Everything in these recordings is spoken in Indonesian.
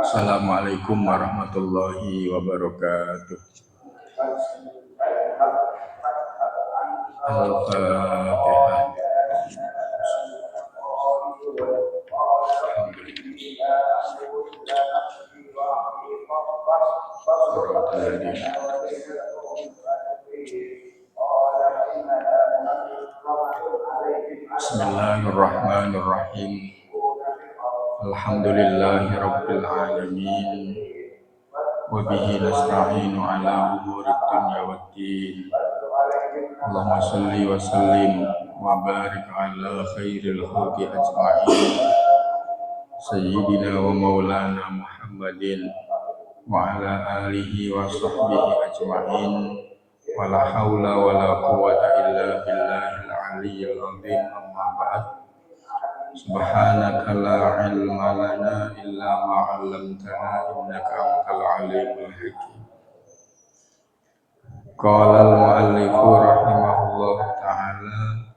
Assalamualaikum warahmatullahi wabarakatuh. Al-Fatihah. Bismillahirrahmanirrahim. Alhamdulillahi rabbil alamin. Wa bihi nasta'inu ala umurid dunya waddin. Allahumma salli wa sallim wa barik ala khairil khalqi ajma'in. Sayyidina wa maulana Muhammadin wa ala alihi wa sahbihi ajma'in. Wa la hawla wa la quwwata illa billahil aliyyil azim. Amma ba'd. Subhanaka la ilma lana illa ma 'allamtana innaka antal alimul hakim. Qala al-mu'allifu rahimahullah ta'ala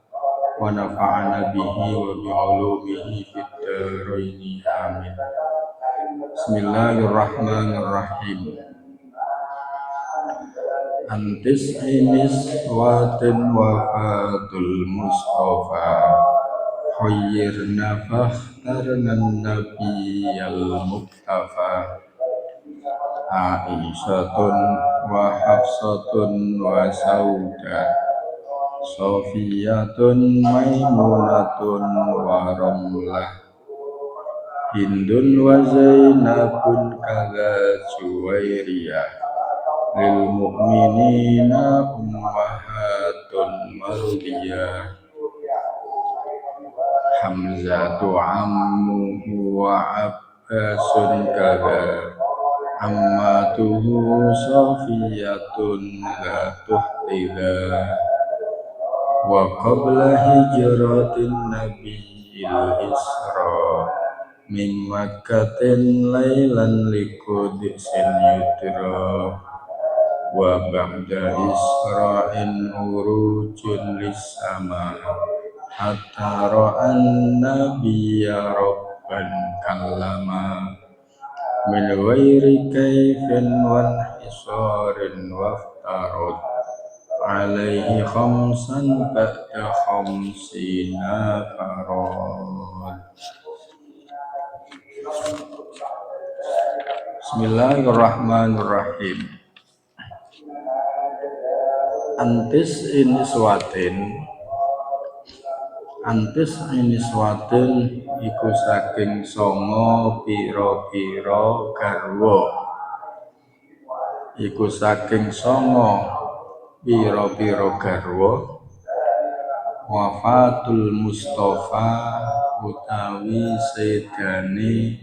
wa nafa'ana bihi wa bi'ulumihi fid dharain amin. Bismillahirrahmanirrahim. Antis inis watin wafatul mustafa khayyirna fakhtarna nabiyyal muktafa. Aisyatun wa Hafsatun wa Sauda, Sofiyatun Maimunatun wa Ramlah, Hindun wa Zainabun kaza Juwairiyah, lil mu'minina ummahatun mardiyah. Hamzatu ammuhu wa Abbasun kaza, ammatuhu Safiyatun la tuhtiha. Wa qabla hijratin nabiyil isra min Makkatin laylan liqudsin yudra. Wa ba'da isra'in urujun lis-sama hatta ra'an nabiyya rabban kallama. Min ghairi kaifin wal hisarin waftarad alaihi khamsan ba'da khamsina farad. Bismillahirrahmanirrahim. Antis iniswatin iku saking songo pira-pira garwa. Iku saking songo pira-pira garwa. Wafatul Mustafa utawi sedane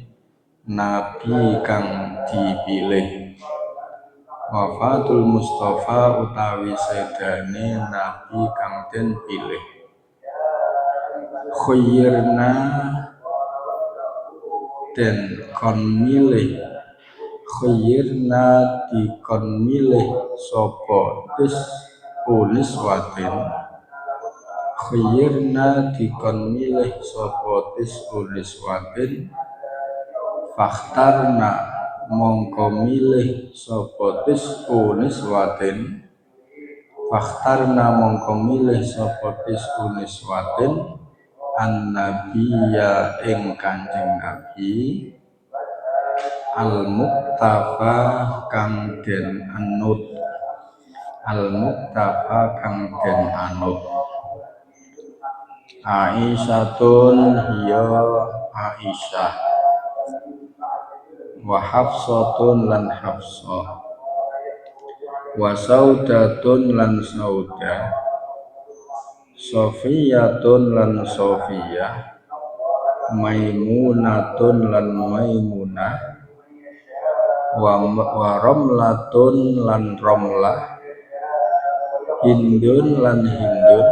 nabi kang dipilih. Wafatul Mustafa utawi sedane nabi kang den pilih. Khayyirna den kon milih, khayyirna dikon milih sapa tis uniswatin. Khayyirna dikon milih sapa tis uniswatin. Fakhtarna mongko milih sapa tis uniswatin. Fakhtarna mongko milih sapa tis uniswatin. An-nabiyya ing Kanjeng Nabi al-muktafa kang den anut. Al-muktafa kang den anut. Aisyatun hiya Aisyah, wa Hafsatun lan Hafsah, wa Saudatun lan Saudah, Sofiyatun lan Sofiyah, Maimunatun lan Maimunah, wa Ramlatun lan Ramlah, Hindun lan Hindun,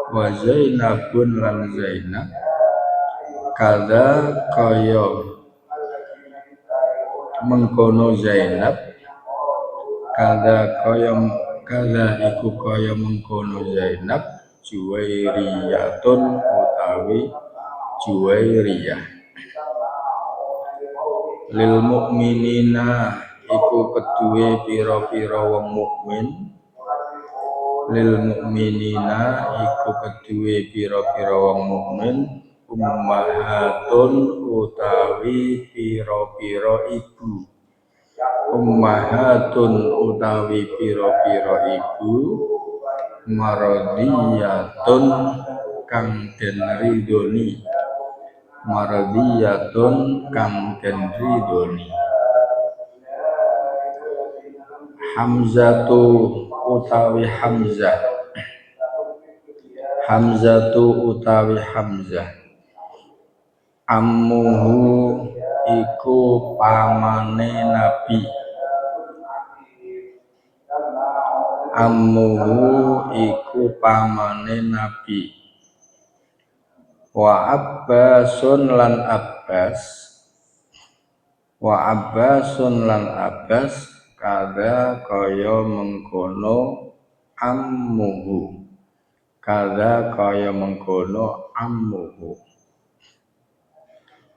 wa Zainabun lan Zainab. Kada kaya mengkono Zainab, kada iku kaya mengkono Zainab, Juwairiyatun utawi Juwairiyah. Lil mukminina iku keduwe pira-pira wong mukmin. Lil mukminina iku keduwe pira-pira wong mukmin ummahatun utawi pira-pira ibu. Ummahatun utawi pira-pira ibu maradiyatun kang den ridhoni. Maradiyatun kang den ridhoni. Hamzatu utawi Hamzah. Hamzatu utawi Hamzah. Ammuhu iku pamane Nabi. Ammuhu iku pamane Nabi. Wa Abbasun lan Abbas. Wa Abbasun lan Abbas kada kaya mengkono ammuhu. Kada kaya mengkono ammuhu.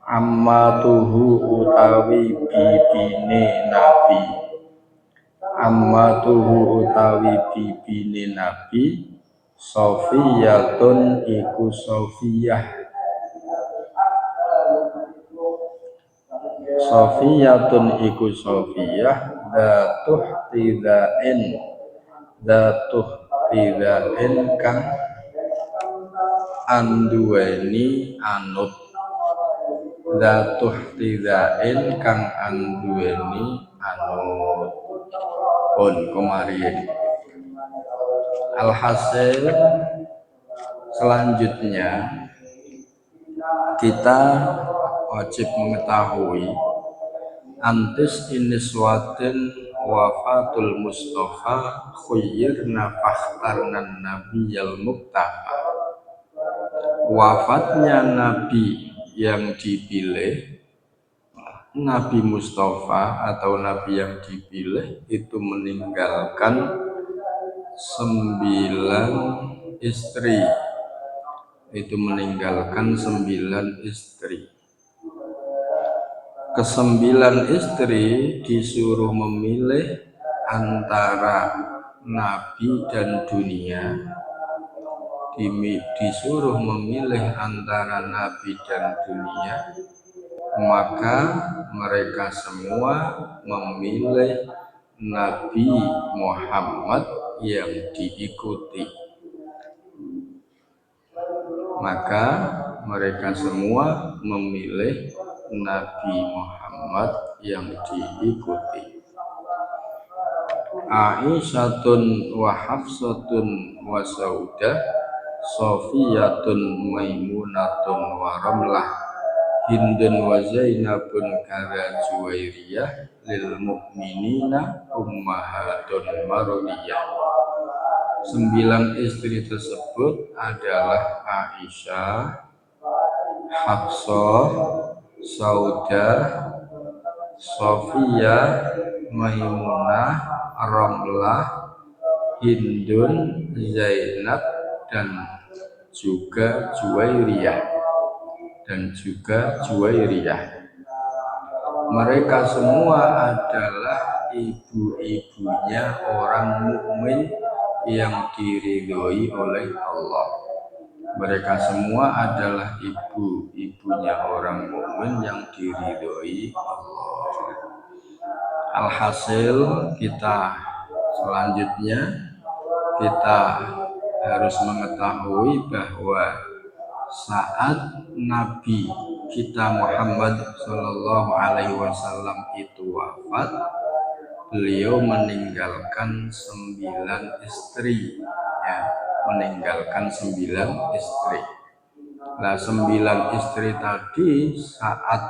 Ammatuhu utawi bibine Nabi. Ammatuhu utawi bibine Nabi Sofiyatun iku Sofiyah. Sofiyatun iku Sofiyah datuh tidain. Datuh tidain kang anduweni anut. Datuh tidain kang anduweni anut. Pun kemarin. Alhasil selanjutnya kita wajib mengetahui antis iniswatin wafatul Mustafa khuyyirna fakhtarnan nabiyal muktafa. Wafatnya Nabi yang dipilih, Nabi Mustafa atau Nabi yang dipilih itu meninggalkan 9 istri. Itu meninggalkan 9 istri. Ke-9 istri disuruh memilih antara Nabi dan dunia. Disuruh memilih antara Nabi dan dunia, maka mereka semua memilih Nabi Muhammad yang diikuti. Maka mereka semua memilih Nabi Muhammad yang diikuti. Aisyatun wa Hafsatun wa Saudah, Sofiyatun Maimunatun wa Ramlah, Hindun wa Zainabun kada Juwairiyah, lil mukminina ummahatun marodiyah. 9 istri tersebut adalah Aisyah, Hafsah, Saudah, Sofiyah, Maimunah, Ramlah, Hindun, Zainab, dan juga Juwairiyah. Mereka semua adalah ibu-ibunya orang mukmin yang diridhoi oleh Allah. Mereka semua adalah ibu-ibunya orang mukmin yang diridhoi Allah. Alhasil selanjutnya kita harus mengetahui bahwa saat Nabi kita Muhammad Shallallahu Alaihi Wasallam itu wafat, beliau meninggalkan 9 istri, ya, meninggalkan 9 istri. Nah, 9 istri tadi saat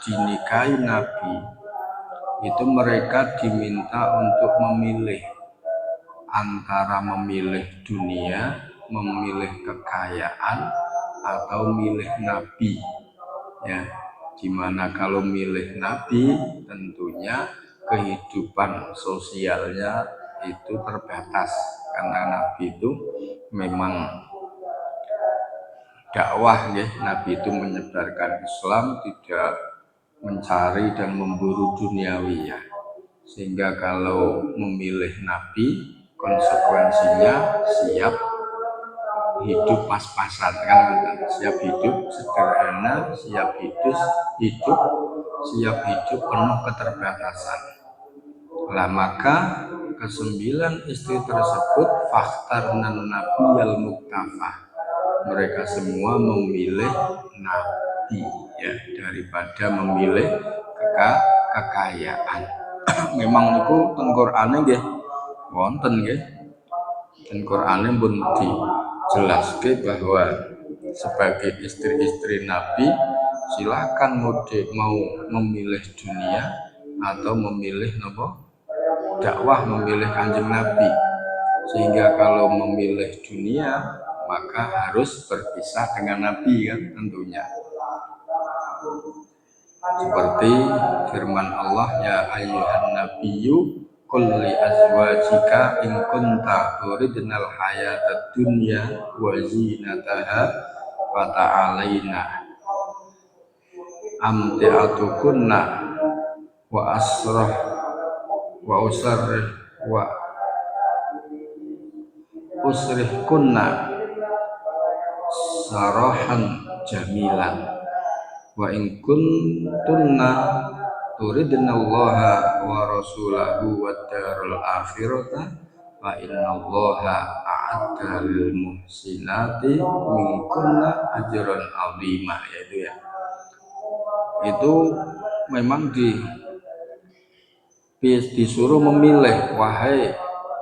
dinikahi Nabi itu mereka diminta untuk memilih antara memilih dunia, memilih kekayaan, atau milih Nabi, ya. Dimana kalau milih Nabi tentunya kehidupan sosialnya itu terbatas karena Nabi itu memang dakwah ya, Nabi itu menyebarkan Islam, tidak mencari dan memburu duniawi ya. Sehingga kalau memilih Nabi, konsekuensinya siap hidup pas-pasan kan, siap hidup sederhana, siap hidup penuh keterbatasan. Lah maka ke-9 istri tersebut fakhtarnan nabiyal muktafah, mereka semua memilih Nabi ya daripada memilih kekayaan. Memang itu teng Qur'ane nggih wonten nggih. Teng Qur'ane pun dijelaske bahwa sebagai istri-istri Nabi silakan mau memilih dunia atau memilih dakwah, memilih Kanjeng Nabi. Sehingga kalau memilih dunia maka harus berpisah dengan Nabi kan tentunya. Seperti firman Allah, ya ayyuhan nabiyyu qul li azwajika in kunta turidnal hayatad dunya wa zinataha fata'alaina amti'atukunna wa asrah wa usarrih wa usrihkunna sarahan jamilan wa in kuntunna turidnallaha wa rasulahu wad darul akhirata fa innallaha a'adda lil muhsinati minkunna ajran 'azima. Yaitu ya, itu memang disuruh memilih. Wahai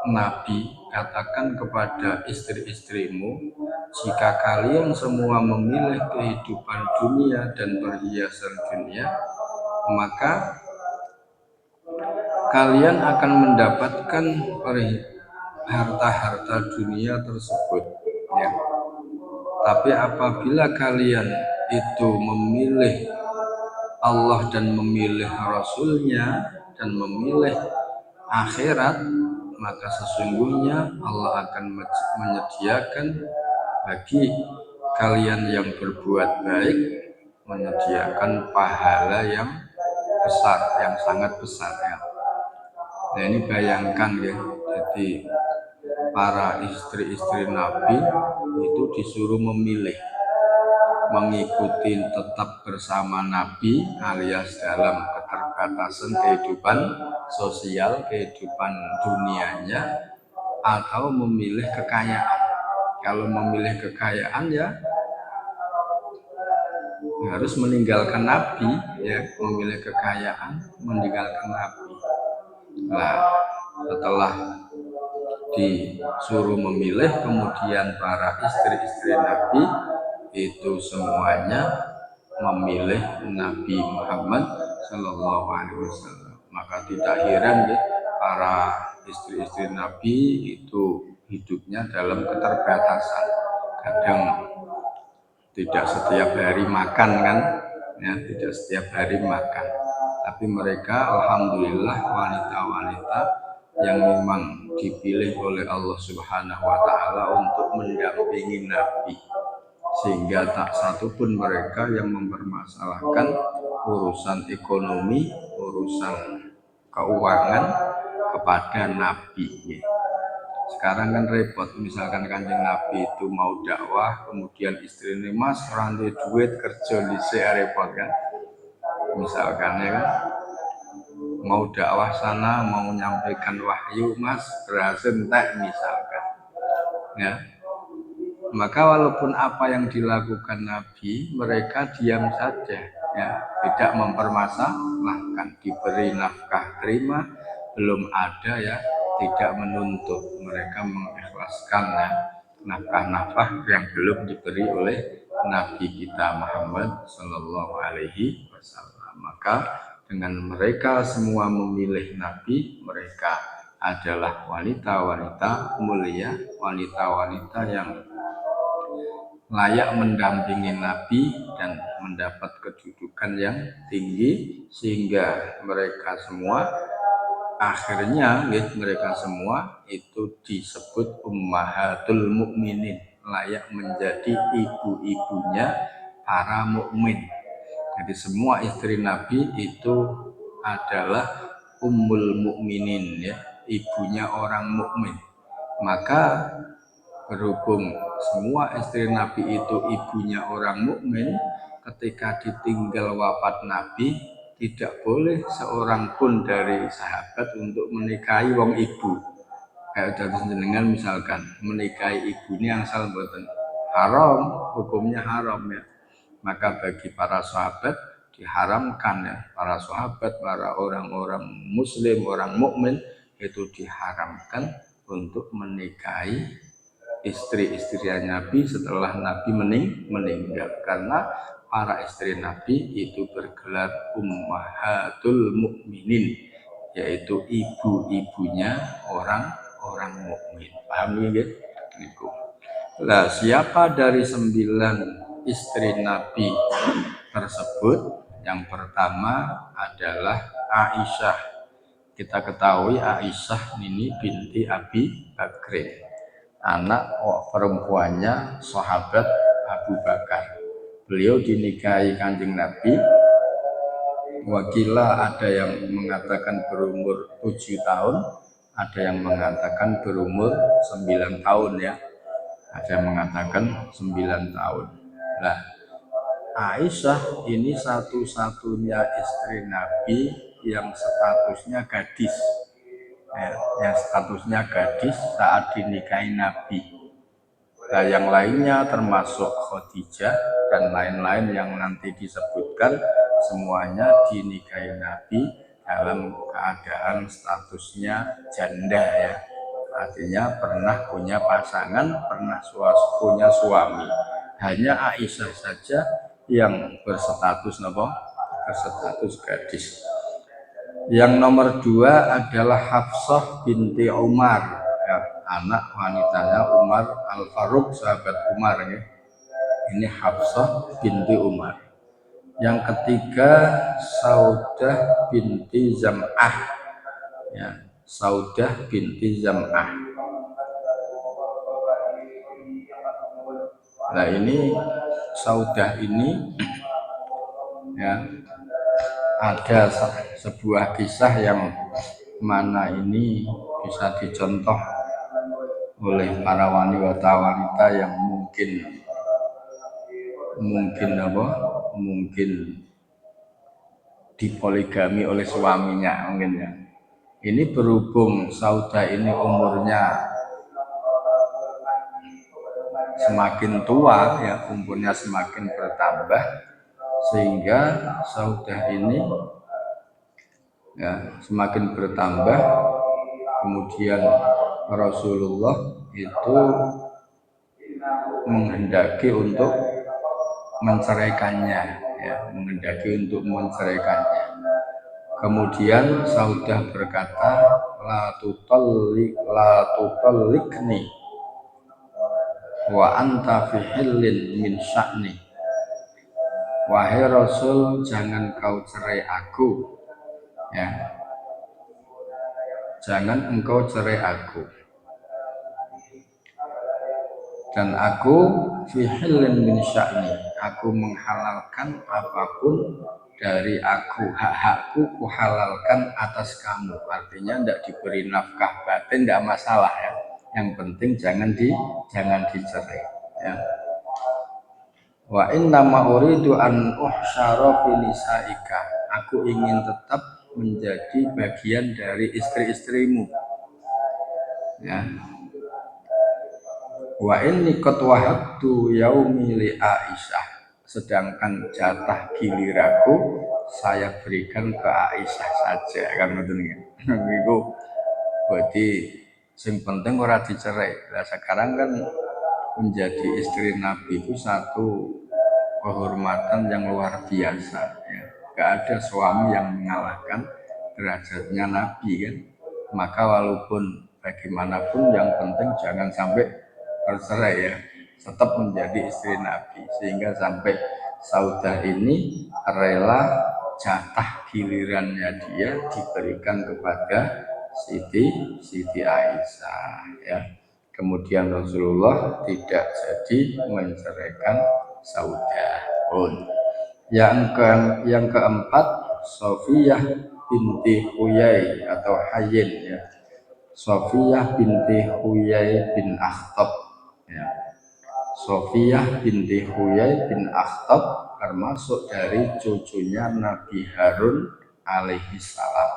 Nabi, katakan kepada istri-istrimu, jika kalian semua memilih kehidupan dunia dan perhiasan dunia, maka kalian akan mendapatkan harta-harta dunia tersebut ya. Tapi apabila kalian itu memilih Allah dan memilih Rasulnya dan memilih akhirat, maka sesungguhnya Allah akan menyediakan bagi kalian yang berbuat baik, menyediakan pahala yang besar, yang sangat besar ya. Nah ini bayangkan ya, jadi para istri-istri Nabi itu disuruh memilih, mengikuti tetap bersama Nabi alias dalam keterbatasan kehidupan sosial, kehidupan dunianya, atau memilih kekayaan. Kalau memilih kekayaan ya harus meninggalkan Nabi ya, memilih kekayaan meninggalkan Nabi. Nah setelah disuruh memilih, kemudian para istri-istri Nabi itu semuanya memilih Nabi Muhammad Sallallahu Alaihi Wasallam. Maka tidak heran ya, para istri-istri Nabi itu hidupnya dalam keterbatasan. Kadang tidak setiap hari makan kan, ya tidak setiap hari makan. Tapi mereka alhamdulillah wanita-wanita yang memang dipilih oleh Allah Subhanahu wa Ta'ala untuk mendampingi Nabi, sehingga tak satu pun mereka yang mempermasalahkan urusan ekonomi, urusan keuangan kepada Nabi. Sekarang kan repot, misalkan Kanjeng Nabi itu mau dakwah, kemudian istrinya mas rantai duit kerja di repot kan, misalkan ya kan, mau dakwah sana, mau menyampaikan wahyu mas berhasil entek misalkan ya. Maka walaupun apa yang dilakukan Nabi, mereka diam saja ya, tidak mempermasalahkan, diberi nafkah terima, belum ada ya, tidak menuntut, mereka mengikhlaskan ya, nafkah-nafkah yang belum diberi oleh Nabi kita Muhammad Sallallahu Alaihi Wasallam. Maka dengan mereka semua memilih Nabi, mereka adalah wanita-wanita mulia, wanita-wanita yang layak mendampingi Nabi dan mendapat kedudukan yang tinggi, sehingga mereka semua akhirnya mereka semua itu disebut ummahatul mukminin, layak menjadi ibu-ibunya para mukmin. Jadi semua istri Nabi itu adalah ummul mukminin, ya, ibunya orang mukmin. Maka berhubung semua istri Nabi itu ibunya orang mukmin, ketika ditinggal wafat Nabi, tidak boleh seorang pun dari sahabat untuk menikahi wong ibu. Kayak dari jenengan misalkan menikahi ibunya asal boten haram, hukumnya haram, ya. Maka bagi para sahabat diharamkan, ya, para sahabat, para orang-orang muslim, orang mukmin itu diharamkan untuk menikahi istri-istrinya Nabi setelah Nabi meninggal, karena para istri Nabi itu bergelar ummahatul mukminin, yaitu ibu-ibunya orang-orang mukmin. Paham ya? Nah, siapa dari 9 istri Nabi tersebut? Yang pertama adalah Aisyah. Kita ketahui Aisyah ini binti Abi Bakrin, anak perempuannya sahabat Abu Bakar. Beliau dinikahi Kanjeng Nabi. Wakilah ada yang mengatakan berumur 7 tahun, ada yang mengatakan berumur 9 tahun, ya. Ada yang mengatakan 9 tahun. Nah, Aisyah ini satu-satunya istri Nabi yang statusnya gadis, ya, yang statusnya gadis saat dinikahi Nabi. Nah, yang lainnya termasuk Khadijah dan lain-lain yang nanti disebutkan, semuanya dinikahi Nabi dalam keadaan statusnya janda, ya. Artinya pernah punya pasangan, pernah punya suami. Hanya Aisyah saja yang berstatus berstatus gadis. Yang nomor 2 adalah Hafsah binti Umar, ya, anak wanitanya Umar Al-Faruq, sahabat Umar, ya. Ini Hafsah binti Umar. Yang ketiga Saudah binti Zam'ah, ya, Saudah binti Zam'ah. Nah, ini Saudah ini, ya, ada sebuah kisah yang mana ini bisa dicontoh oleh para wanita-wanita yang mungkin dipoligami oleh suaminya, mungkin, ya. Ini berhubung Saudah ini umurnya semakin tua, ya, umurnya semakin bertambah, sehingga Saudah ini, ya, semakin bertambah. Kemudian Rasulullah itu menghendaki untuk menceraikannya, ya, Kemudian Saudah berkata, la tutallikni wa anta fi hillin min sya'ni. Wahai Rasul, jangan kau cerai aku, ya. Jangan engkau cerai aku. Dan aku fi hillin min sya'ni, aku menghalalkan apapun dari aku, hak-hakku kuhalalkan atas kamu. Artinya tidak diberi nafkah batin tidak masalah, ya. Yang penting jangan dicerai, ya. Wa inna ma uridu an uhsyara fi nisaika. Aku ingin tetap menjadi bagian dari istri-istrimu, ya. Wa inni qad wahabtu yaumi li Aisyah. Sedangkan jatah giliraku saya berikan ke Aisyah saja, kan ngoten. Niku berarti sing penting ora dicerai. Nah, sekarang kan menjadi istri Nabi itu satu kehormatan yang luar biasa, ya. Gak ada suami yang mengalahkan derajatnya Nabi, kan. Maka walaupun bagaimanapun yang penting jangan sampai bercerai, ya, tetap menjadi istri Nabi, sehingga sampai Saudah ini rela jatah gilirannya dia diberikan kepada Siti Aisyah ya. Kemudian Rasulullah tidak jadi menceraikan Saudah. Yang keempat, Sofiyah binti Huyai atau Hayyin ya. Sofiyah binti Huyai bin Akhtab ya. Sofiyah binti Huyai bin Akhtab termasuk dari cucunya Nabi Harun alaihi salam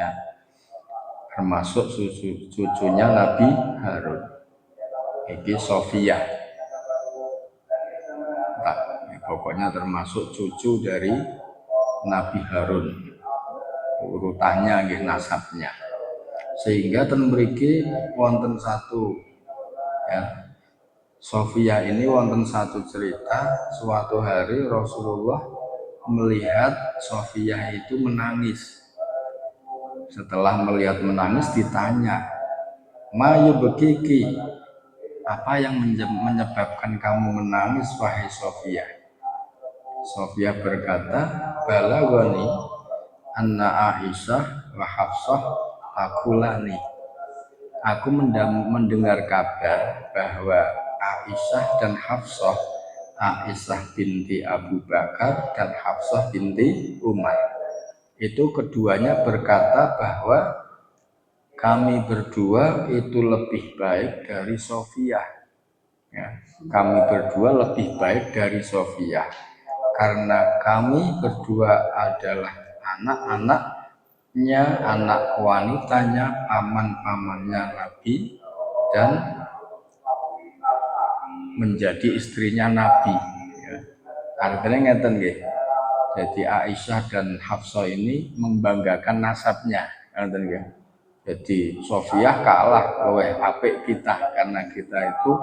ya. Termasuk cucunya Nabi Harun. Ini Sofiyah. Pokoknya termasuk cucu dari Nabi Harun. Urutannya nggih nasabnya. Sehingga ten mriki wonten satu ya. Sofiyah ini wonten satu cerita, suatu hari Rasulullah melihat Sofiyah itu menangis. Setelah melihat menangis ditanya, "Mayu bekiki, apa yang menyebabkan kamu menangis wahai Sofiyah?" Sofiyah berkata, "Balagoni anna Aisyah wa Hafsah takulani." Aku mendengar kabar bahwa Aisyah dan Hafsah, Aisyah binti Abu Bakar dan Hafsah binti Umar, itu keduanya berkata bahwa kami berdua itu lebih baik dari Sofiyah ya. Kami berdua lebih baik dari Sofiyah karena kami berdua adalah anak-anaknya, anak wanitanya, paman-pamannya Nabi dan menjadi istrinya Nabi ya. Artinya ngeten nggih. Jadi Aisyah dan Hafsah ini membanggakan nasabnya, ngeten nggih. Jadi Sofiyah kalah oleh apik kita karena kita itu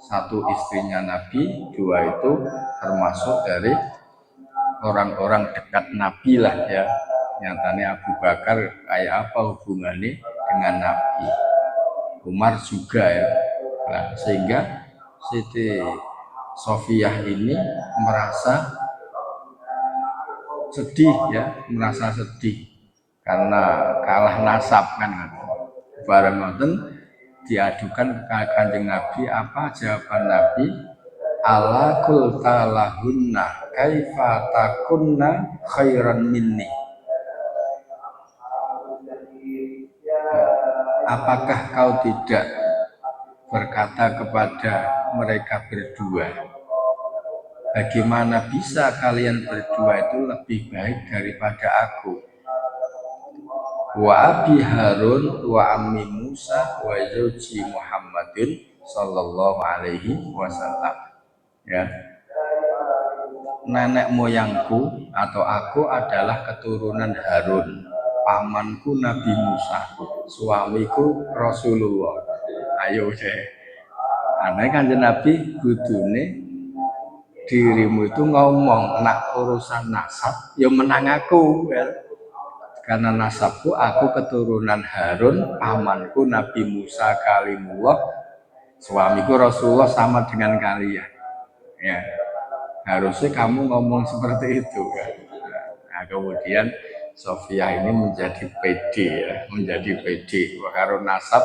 satu istrinya Nabi, dua itu termasuk dari orang-orang dekat Nabi lah ya. Nyatanya Abu Bakar kayak apa hubungannya dengan Nabi, Umar juga ya. Nah, sehingga Siti Sofiyah ini merasa sedih ya, merasa sedih karena kalah nasab kan. Bareng ngoten diadukan ke Kanjeng Nabi, apa jawaban Nabi? Ala qulta lahunna kaifa takunna khairan minni. Apakah kau tidak berkata kepada mereka berdua, bagaimana bisa kalian berdua itu lebih baik daripada aku? Wa abi Harun wa ammi Musa wa zauji Muhammadin sallallahu alaihi wasallam ya. Nenek moyangku atau aku adalah keturunan Harun, pamanku Nabi Musa, suamiku Rasulullah. Ayo deh. Aneh Kanjeng Nabi kudune dirimu itu ngomong nak urusan nasab ya menang aku ya. Karena nasabku aku keturunan Harun, pamanku Nabi Musa kalimullah, suamiku Rasulullah sama dengan kalian ya. Harusnya kamu ngomong seperti itu kan. Nah, kemudian Sofiyah ini menjadi pede ya, menjadi pede karo nasab,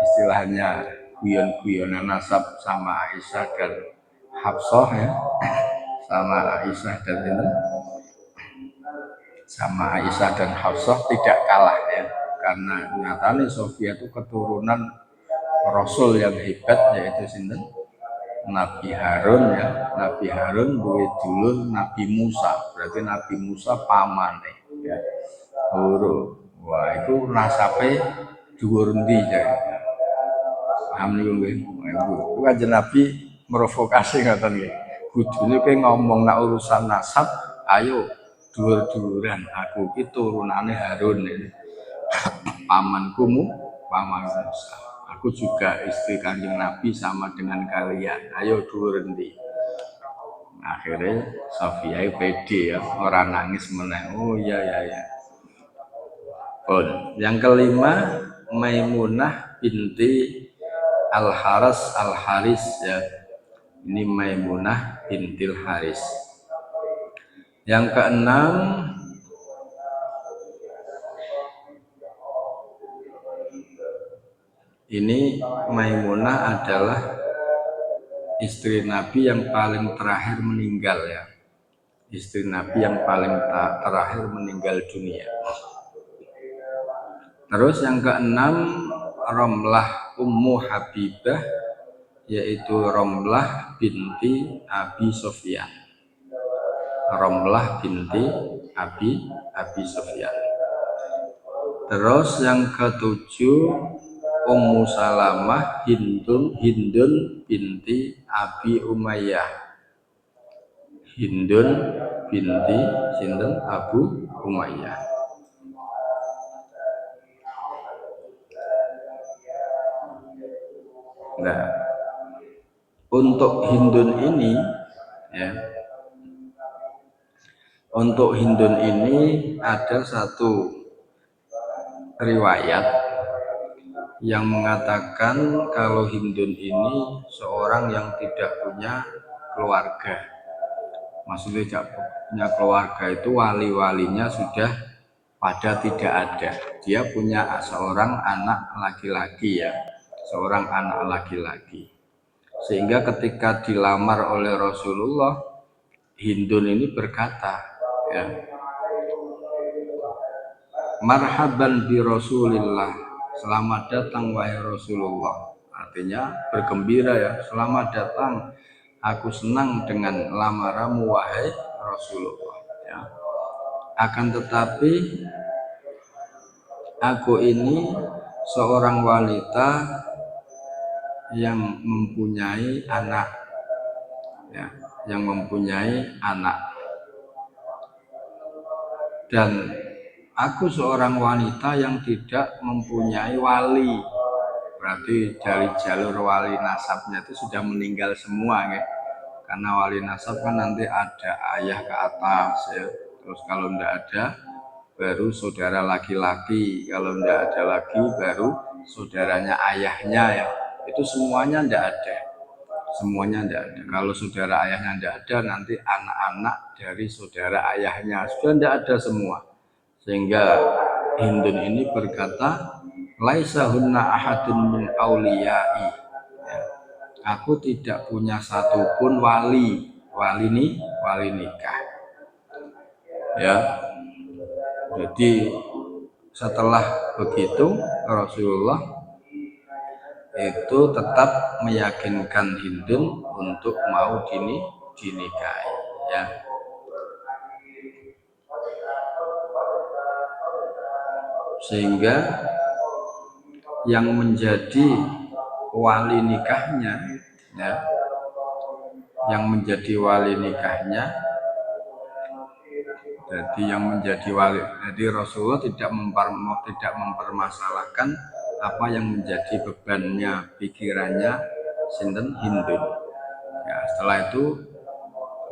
istilahnya guyon-guyonan nasab sama Aisyah dan Hafsah ya, sama Aisyah dan ini, sama Aisyah dan Hafsah tidak kalah ya, karena nyatanya Sofiyah itu keturunan Rasul yang hebat yaitu sinten Nabi Harun ya. Nabi Harun duwe dulur Nabi Musa, berarti Nabi Musa pamane ya. Wah itu nasabe dhuwur endi ya. Paham niku nggih. Iku Kanjeng Nabi merovokasi ngoten nggih. Kudune kowe ngomong nak urusan nasab, ayo dhuwur-dhuwuran aku iki turunane Harun ya. Pamanku Musa. Aku juga istri Kanjeng Nabi sama dengan kalian. Ayo dhuwur endi. Akhirnya Sofiyah pede ya, orang nangis meneh. Oh iya. Yang kelima Maimunah binti Al-Haris ya. Ini Maimunah bintil Haris. Yang keenam Ini Maimunah adalah istri Nabi yang paling terakhir meninggal ya. Istri Nabi yang paling terakhir meninggal dunia. Terus yang keenam Romlah Ummu Habibah, yaitu Romlah binti Abi Sufyan. Romlah binti Abi Sufyan. Terus yang ketujuh Ummu Salamah Hindun binti Abi Umayyah. Hindun binti sinten Abu Umayyah. Nah, untuk Hindun ini ya. Untuk Hindun ini ada satu riwayat yang mengatakan kalau Hindun ini seorang yang tidak punya keluarga. Maksudnya tidak punya keluarga itu wali-walinya sudah pada tidak ada. Dia punya seorang anak laki-laki ya, seorang anak laki-laki. Sehingga ketika dilamar oleh Rasulullah, Hindun ini berkata, ya, marhaban bi Rasulillah, selamat datang wahai Rasulullah. Artinya bergembira ya, selamat datang. Aku senang dengan lamaranmu wahai Rasulullah. Ya. Akan tetapi aku ini seorang wanita yang mempunyai anak, ya, yang mempunyai anak. Dan aku seorang wanita yang tidak mempunyai wali. Berarti dari jalur wali nasabnya itu sudah meninggal semua ya. Karena wali nasab kan nanti ada ayah ke atas ya. Terus kalau tidak ada baru saudara laki-laki. Kalau tidak ada lagi baru saudaranya ayahnya ya. Itu semuanya tidak ada. Semuanya tidak ada. Kalau saudara ayahnya tidak ada, nanti anak-anak dari saudara ayahnya sudah tidak ada semua. Sehingga Hindun ini berkata, laisa hunna ahadun min auliyai. Ya. Aku tidak punya satupun wali nikah. Ya. Jadi setelah begitu Rasulullah itu tetap meyakinkan Hindun untuk mau dinikahi ya. Sehingga yang menjadi wali nikahnya ya, yang menjadi wali nikahnya, jadi Rasulullah tidak mempermasalahkan apa yang menjadi bebannya, pikirannya sinten Hindun. Ya, setelah itu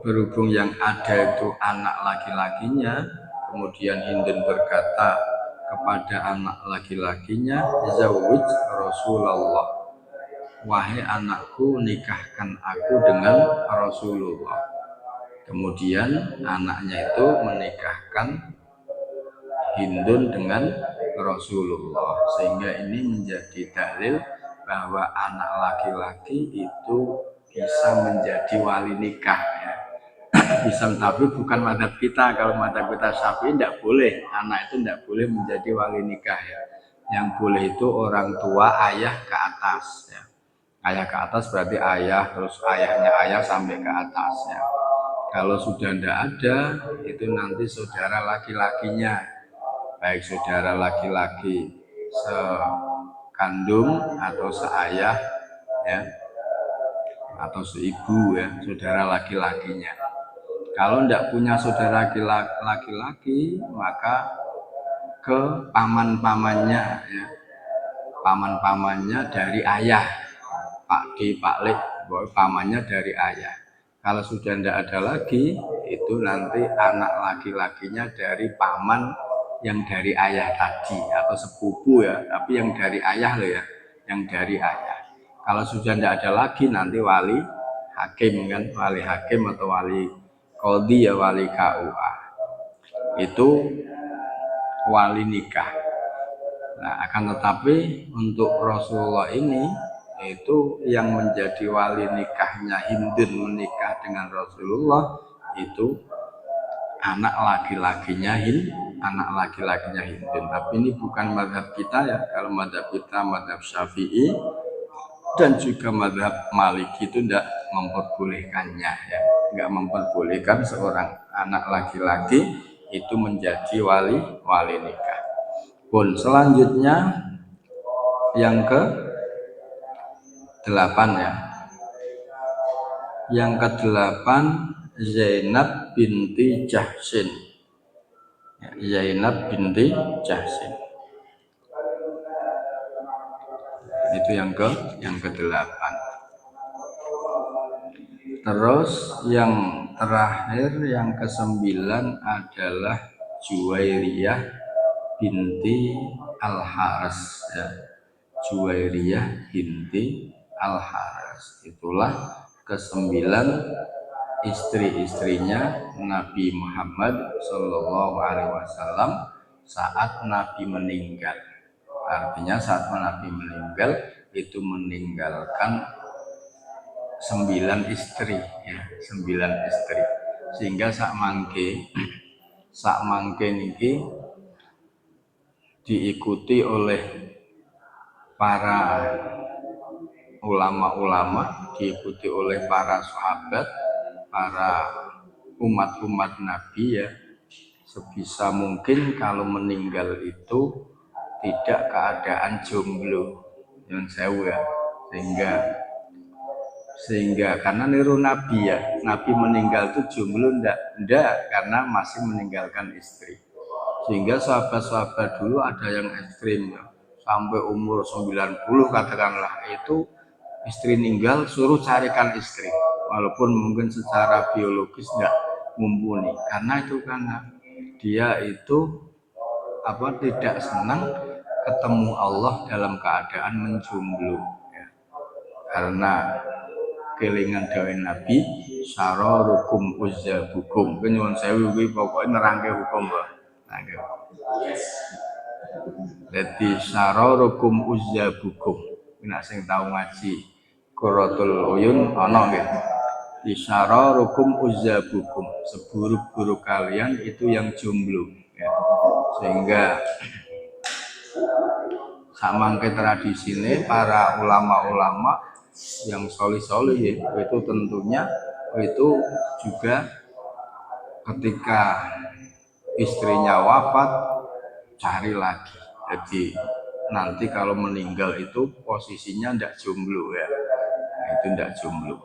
berhubung yang ada itu anak laki-lakinya, kemudian Hindun berkata kepada anak laki-lakinya, zawwij Rasulullah, wahai anakku, nikahkan aku dengan Rasulullah. Kemudian anaknya itu menikahkan Hindun dengan Rasulullah, sehingga ini menjadi dalil bahwa anak laki-laki itu bisa menjadi wali nikah ya. Bisa, tapi bukan madzhab kita. Kalau madzhab kita Syafi'i tidak boleh, anak itu tidak boleh menjadi wali nikah ya. Yang boleh itu orang tua ayah ke atas ya. Ayah ke atas berarti ayah, terus ayahnya ayah sampai ke atas ya. Kalau sudah tidak ada, itu nanti saudara laki-lakinya, baik saudara laki-laki sekandung atau seayah ya, atau seibu ya, saudara laki-lakinya. Kalau tidak punya saudara laki-laki, maka ke paman-pamannya ya, paman-pamannya dari ayah, Pak D, Pak Lek, pamannya dari ayah. Kalau sudah tidak ada lagi, itu nanti anak laki-lakinya dari paman yang dari ayah tadi, atau sepupu ya, tapi yang dari ayah loh ya, yang dari ayah. Kalau sudah tidak ada lagi, nanti wali hakim kan, wali hakim atau wali qadhi ya, wali KUA. Itu wali nikah. Nah, akan tetapi untuk Rasulullah ini itu yang menjadi wali nikahnya Hindun menikah dengan Rasulullah itu anak laki-lakinya Hindun. Tapi ini bukan mazhab kita ya. Kalau mazhab kita mazhab Syafi'i dan juga mazhab Maliki itu tidak memperbolehkannya ya, nggak memperbolehkan seorang anak laki-laki itu menjadi wali nikah. Pun selanjutnya yang ke 8 ya. Yang ke-8 Zainab binti Jahsin. Zainab binti Jahsin. Itu yang ke-8. Terus yang terakhir yang ke-9 adalah Juwairiyah binti Al-Haris ya. Juwairiyah binti Al-Haris. Itulah ke-9 istri-istrinya Nabi Muhammad Shallallahu Alaihi Wasallam saat Nabi meninggal. Artinya saat Nabi meninggal itu meninggalkan 9 istri ya, 9 istri. Sehingga sak mangke niki diikuti oleh para ulama-ulama, diikuti oleh para sahabat, para umat-umat Nabi ya. Sebisa mungkin kalau meninggal itu tidak keadaan jomblo, yang sewu ya. Sehingga karena niru Nabi ya, Nabi meninggal itu jomblo enggak karena masih meninggalkan istri. Sehingga sahabat-sahabat dulu ada yang ekstrim ya, sampai umur 90 katakanlah itu istri meninggal suruh carikan istri, walaupun mungkin secara biologis enggak mumpuni, karena dia itu tidak senang ketemu Allah dalam keadaan menjomblo ya. Karena kelingan dawuh Nabi syararukum uzzabukum nyuwun sewu kuwi pokoke nerangke hukum wae. Dadi syararukum uzzabukum. Nek sing tau ngaji Qurratul Uyun ana nggih. Syararukum uzzabukum, seburuk-buruk kalian itu yang jomblo ya. Sehingga samangke tradisine para ulama-ulama yang solih-solih itu tentunya itu juga ketika istrinya wafat cari lagi. Jadi nanti kalau meninggal itu posisinya ndak jomblo ya. Nah, itu ndak jomblo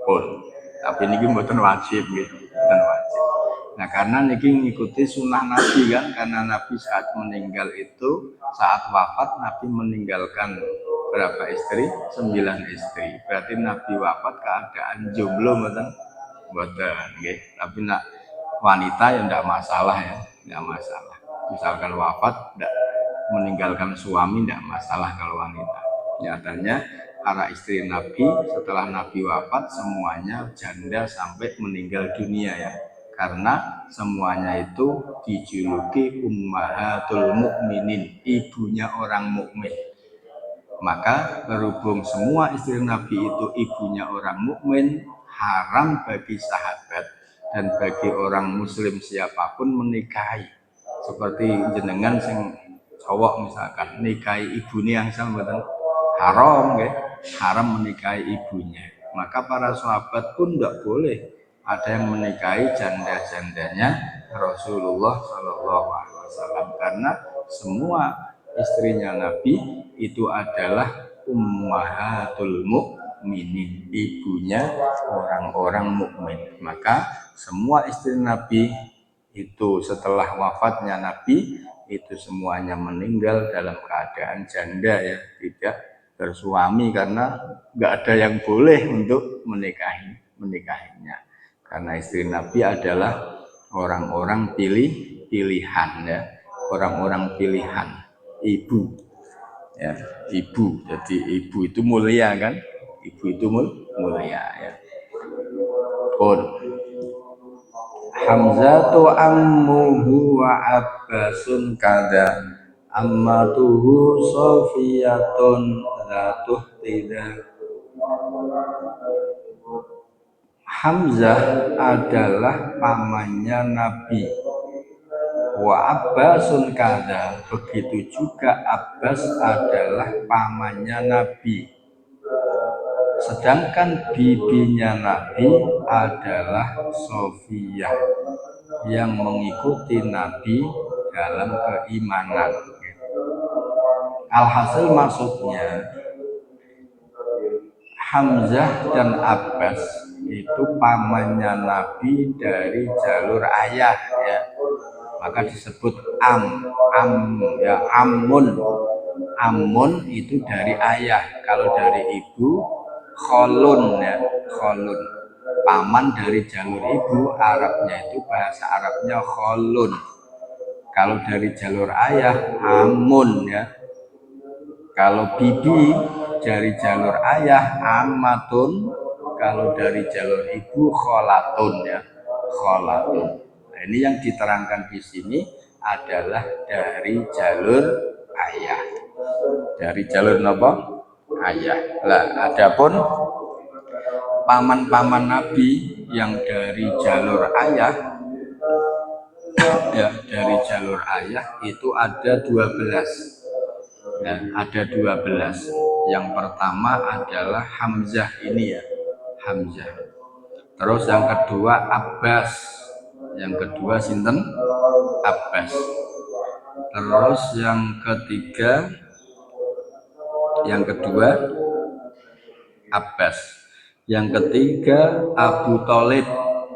pun. Tapi ini mboten wajib gitu, mboten wajib. Nah karena niki ngikuti sunnah Nabi kan, karena Nabi saat meninggal itu saat wafat Nabi meninggalkan berapa istri? 9 istri. Berarti Nabi wafat keadaan jomblo mboten? Mboten nggih. Tapi nak wanita ya ndak masalah ya, ndak masalah. Misalkan wafat ndak meninggalkan suami ndak masalah kalau wanita. Nyatanya para istri Nabi setelah Nabi wafat semuanya janda sampai meninggal dunia ya. Karena semuanya itu dijuluki ummahatul mukminin, ibunya orang mukmin. Maka berhubung semua istri Nabi itu ibunya orang mukmin, haram bagi sahabat dan bagi orang muslim siapapun menikahi. Seperti jenengan sing cowok misalkan nikahi ibunya yang sama haram ya, haram menikahi ibunya. Maka para sahabat pun tidak boleh ada yang menikahi janda-jandanya Rasulullah Shallallahu Alaihi Wasallam karena semua istrinya Nabi itu adalah ummahatul mukminin, ibunya orang-orang mukmin. Maka semua istri Nabi itu setelah wafatnya Nabi itu semuanya meninggal dalam keadaan janda ya, tidak bersuami karena nggak ada yang boleh untuk menikahinya. Karena istri Nabi adalah orang-orang pilihan ya, orang-orang pilihan, ibu ya, ibu. Jadi ibu itu mulia kan, ibu itu mulia ya. Pun Hamzatu ammuhu wa Abbasun kada ammatuhu Sofiyatun zatuh tidak. Hamzah adalah pamannya Nabi. Wa Abbasun kada, begitu juga Abbas adalah pamannya Nabi. Sedangkan bibinya Nabi adalah Sofiyah yang mengikuti Nabi dalam keimanan. Alhasil maksudnya Hamzah dan Abbas itu pamannya Nabi dari jalur ayah ya. Maka disebut amun itu dari ayah. Kalau dari ibu kholun ya, kholun. Paman dari jalur ibu, Arabnya itu bahasa Arabnya kholun. Kalau dari jalur ayah amun ya. Kalau bibi dari jalur ayah ammatun, kalau dari jalur ibu kholatun ya, kholatun. Nah, ini yang diterangkan di sini adalah dari jalur ayah. Dari jalur apa? Ayah. Lah, adapun paman-paman Nabi yang dari jalur ayah ya, dari jalur ayah itu ada 12. Ya, ada 12. Yang pertama adalah Hamzah ini ya, Hamzah. Terus yang kedua Abbas. Yang kedua sinten? Abbas. Terus yang kedua Abbas. Yang ketiga Abu Thalib.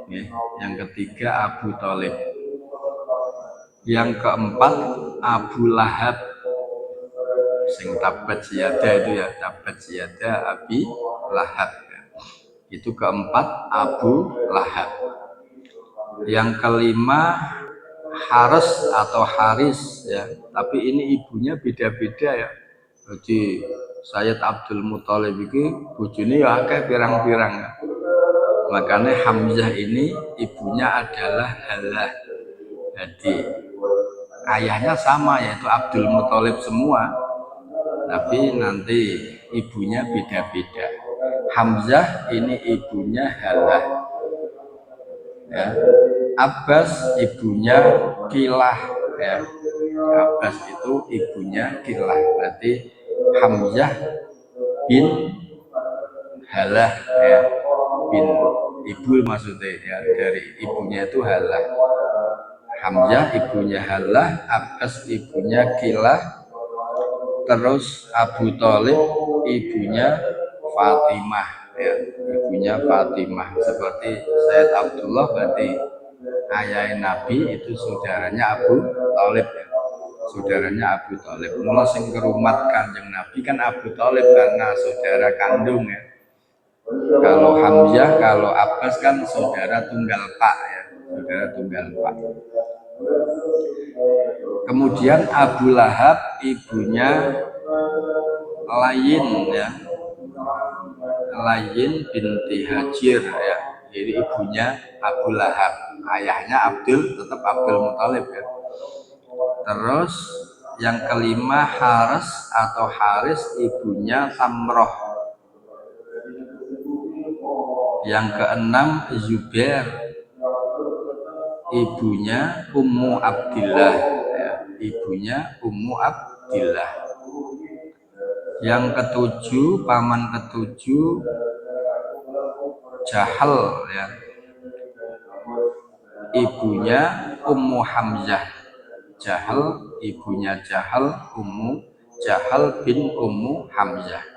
Ya, yang ketiga Abu Thalib. Yang keempat Abu Lahab. Sing tabat siyada itu ya, tabat siyada Abi Lahab ya. Itu keempat Abu Lahab. Yang kelima Haris atau Haris ya, tapi ini ibunya beda-beda ya. Jadi Sayyid Abdul Muthalib itu bojone ya akeh pirang-pirang ya. Makanya Hamzah ini ibunya adalah Halah. Jadi ayahnya sama yaitu Abdul Muthalib semua, tapi nanti ibunya beda-beda. Hamzah ini ibunya Halah ya. Abbas ibunya Kilah ya. Abbas itu ibunya Kilah, berarti Hamzah bin Halah ya, bin ibu maksudnya ya, dari ibunya itu Halah. Hamzah ibunya Halah, Abbas ibunya Kilah, terus Abu Thalib ibunya Fatimah ya, ibunya Fatimah. Seperti Sayyid Abdullah berarti ayah Nabi itu saudaranya Abu Thalib ya, saudaranya Abu Thalib. Mula sing kerumat Kanjeng Nabi kan Abu Thalib karena saudara kandung ya. Kalau Hamzah, kalau Abbas kan saudara tunggal pak ya, saudara tunggal pak. Kemudian Abu Lahab ibunya Layin ya, Layin binti Hajir ya. Jadi ibunya Abu Lahab, ayahnya tetap Abdul Muthalib ya. Terus yang kelima Haris atau Haris ibunya Samroh. Yang keenam Zubair ibunya Ummu Abdillah ya, ibunya Ummu Abdillah. Yang ketujuh, paman ketujuh Jahal ya, ibunya Ummu Hamzah. Jahal ibunya Jahal, Jahal bin Ummu Hamzah.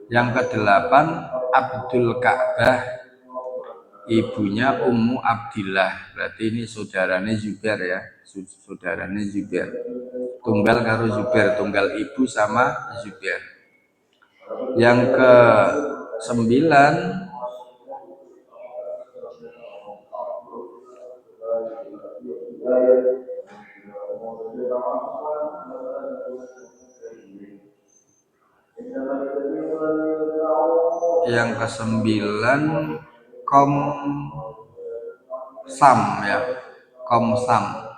Yang kedelapan Abdul Ka'bah ibunya Ummu Abdillah, berarti ini saudaranya Zubair ya, saudaranya Zubair. Tunggal karo Zubair, tunggal ibu sama Zubair. Yang ke-9 Komsam ya, Komsam.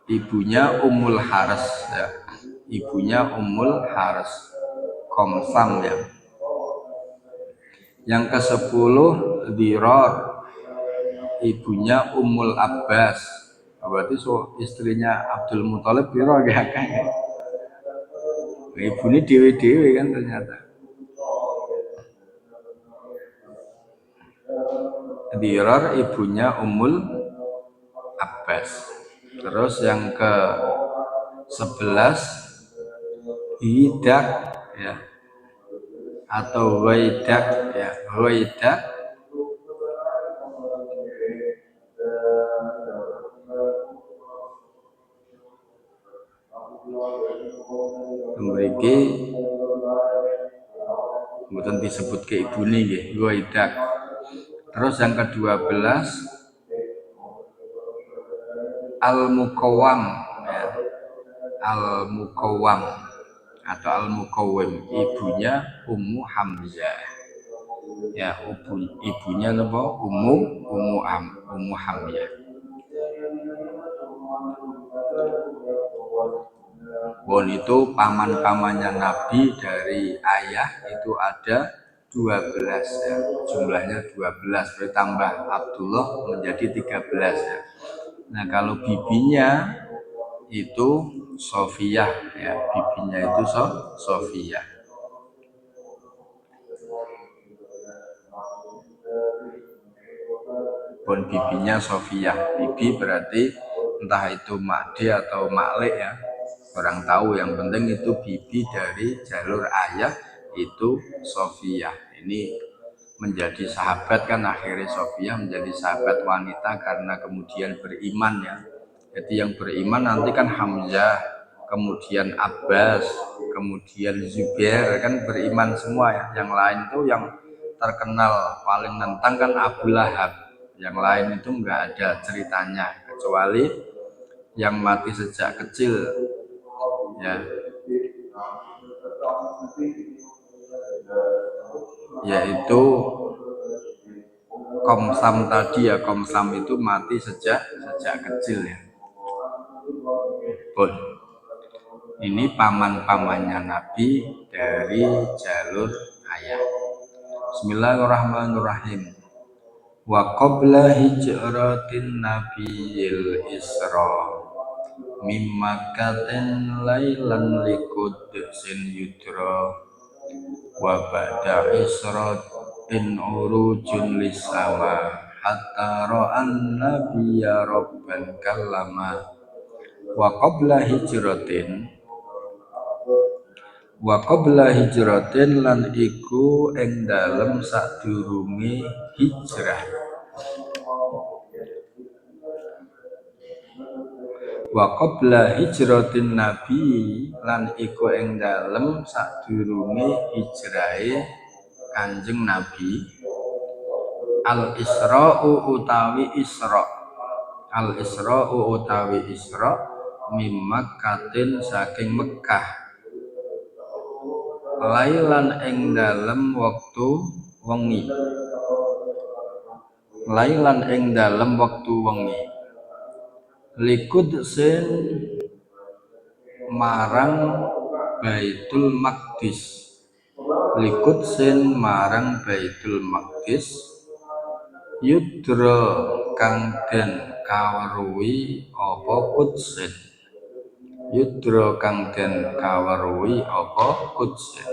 ibunya Ummul Haris ya. Ibunya Ummul Haris Komsam ya. Yang ke-10 Dirar, ibunya Ummul Abbas. Berarti istrinya Abdul Muthalib piro ya kan? Ibunya dewe-dewe kan ternyata. Dirar ibunya Ummul Abbas. Terus yang ke-11 Hidak ya, atau Waidak ya. Waidak memiliki mboten disebut ke ibune nggih, Waidak. Terus yang ke-12 Al-Muqawwam ya. Al-Muqawwam atau Al-Muqawwim, ibunya Ummu Hamzah. Ya, ibunya apa? Ummu Hamzah. Bon, itu paman-pamannya Nabi dari ayah itu ada 12 ya. Jumlahnya 12, bertambah Abdullah menjadi 13 ya. Nah, kalau bibinya itu Sofiyah ya, bibinya itu Sofiyah. Bon, bibinya Sofiyah. Bibi berarti entah itu Makde atau Maklik ya, orang tahu, yang penting itu bibi dari jalur ayah itu Sofiyah. Ini menjadi sahabat kan, akhirnya Sofiyah menjadi sahabat wanita karena kemudian beriman ya. Jadi yang beriman nanti kan Hamzah, kemudian Abbas, kemudian Zubair kan beriman semua ya. Yang lain itu yang terkenal paling nentang kan Abu Lahab. Yang lain itu enggak ada ceritanya kecuali yang mati sejak kecil ya, yaitu Komsam tadi ya. Komsam itu mati sejak kecil ya. Bon. Ini paman-pamannya Nabi dari jalur ayah. Bismillahirrahmanirrahim. Wa qabla hijratin nabiyil isra mimmakatin lailan liqudsin yudra wa ba'da isratin urujun lisama hatta ra'an nabiyya rabban kallama. Wa qabla hijratin lan iku ing dalem sadurunge hijrah. Wa qabla hijratin nabi lan iku ing dalem sadurunge hijrahe Kanjeng Nabi. Al-Isra'u utawi Isra. Al-Isra'u utawi Isra mimakatin saking Mekah. Lailan ing dalem wektu wengi. Lailan ing dalem wektu wengi. Liqudsin marang Baitul Maqdis. Liqudsin marang Baitul Maqdis. Yudra kang den kaweruhi apa Qudsin. Yudra kang den kaweruhi apa Qudsin.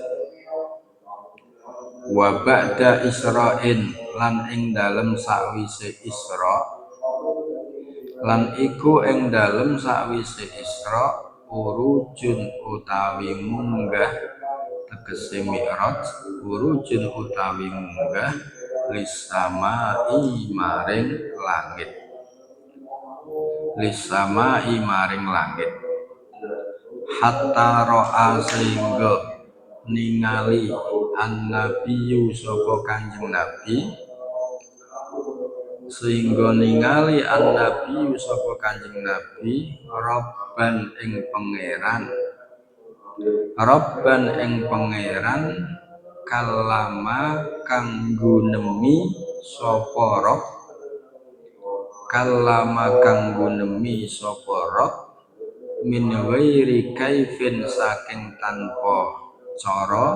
Wa ba'da Isra'in lan ing dalem sakwise Isra. Lan iku ing dalem sakwise Isra urujun utawi munggah, tegese Mi'raj. Urujun utawi munggah lisamai maring langit. Lisamai maring langit. Hatta ro'a sehingga ningali an-nabiyyu sapa Kanjeng Nabi. Sehingga ningali an-nabiyyu sapa Kanjeng Nabi Rabban ing pangeran. Rabban ing pangeran kalama kanggo nemi sapa Rabb. Kalama kanggo nemi sapa Rabb min ghairi kaifin saking tanpa cara,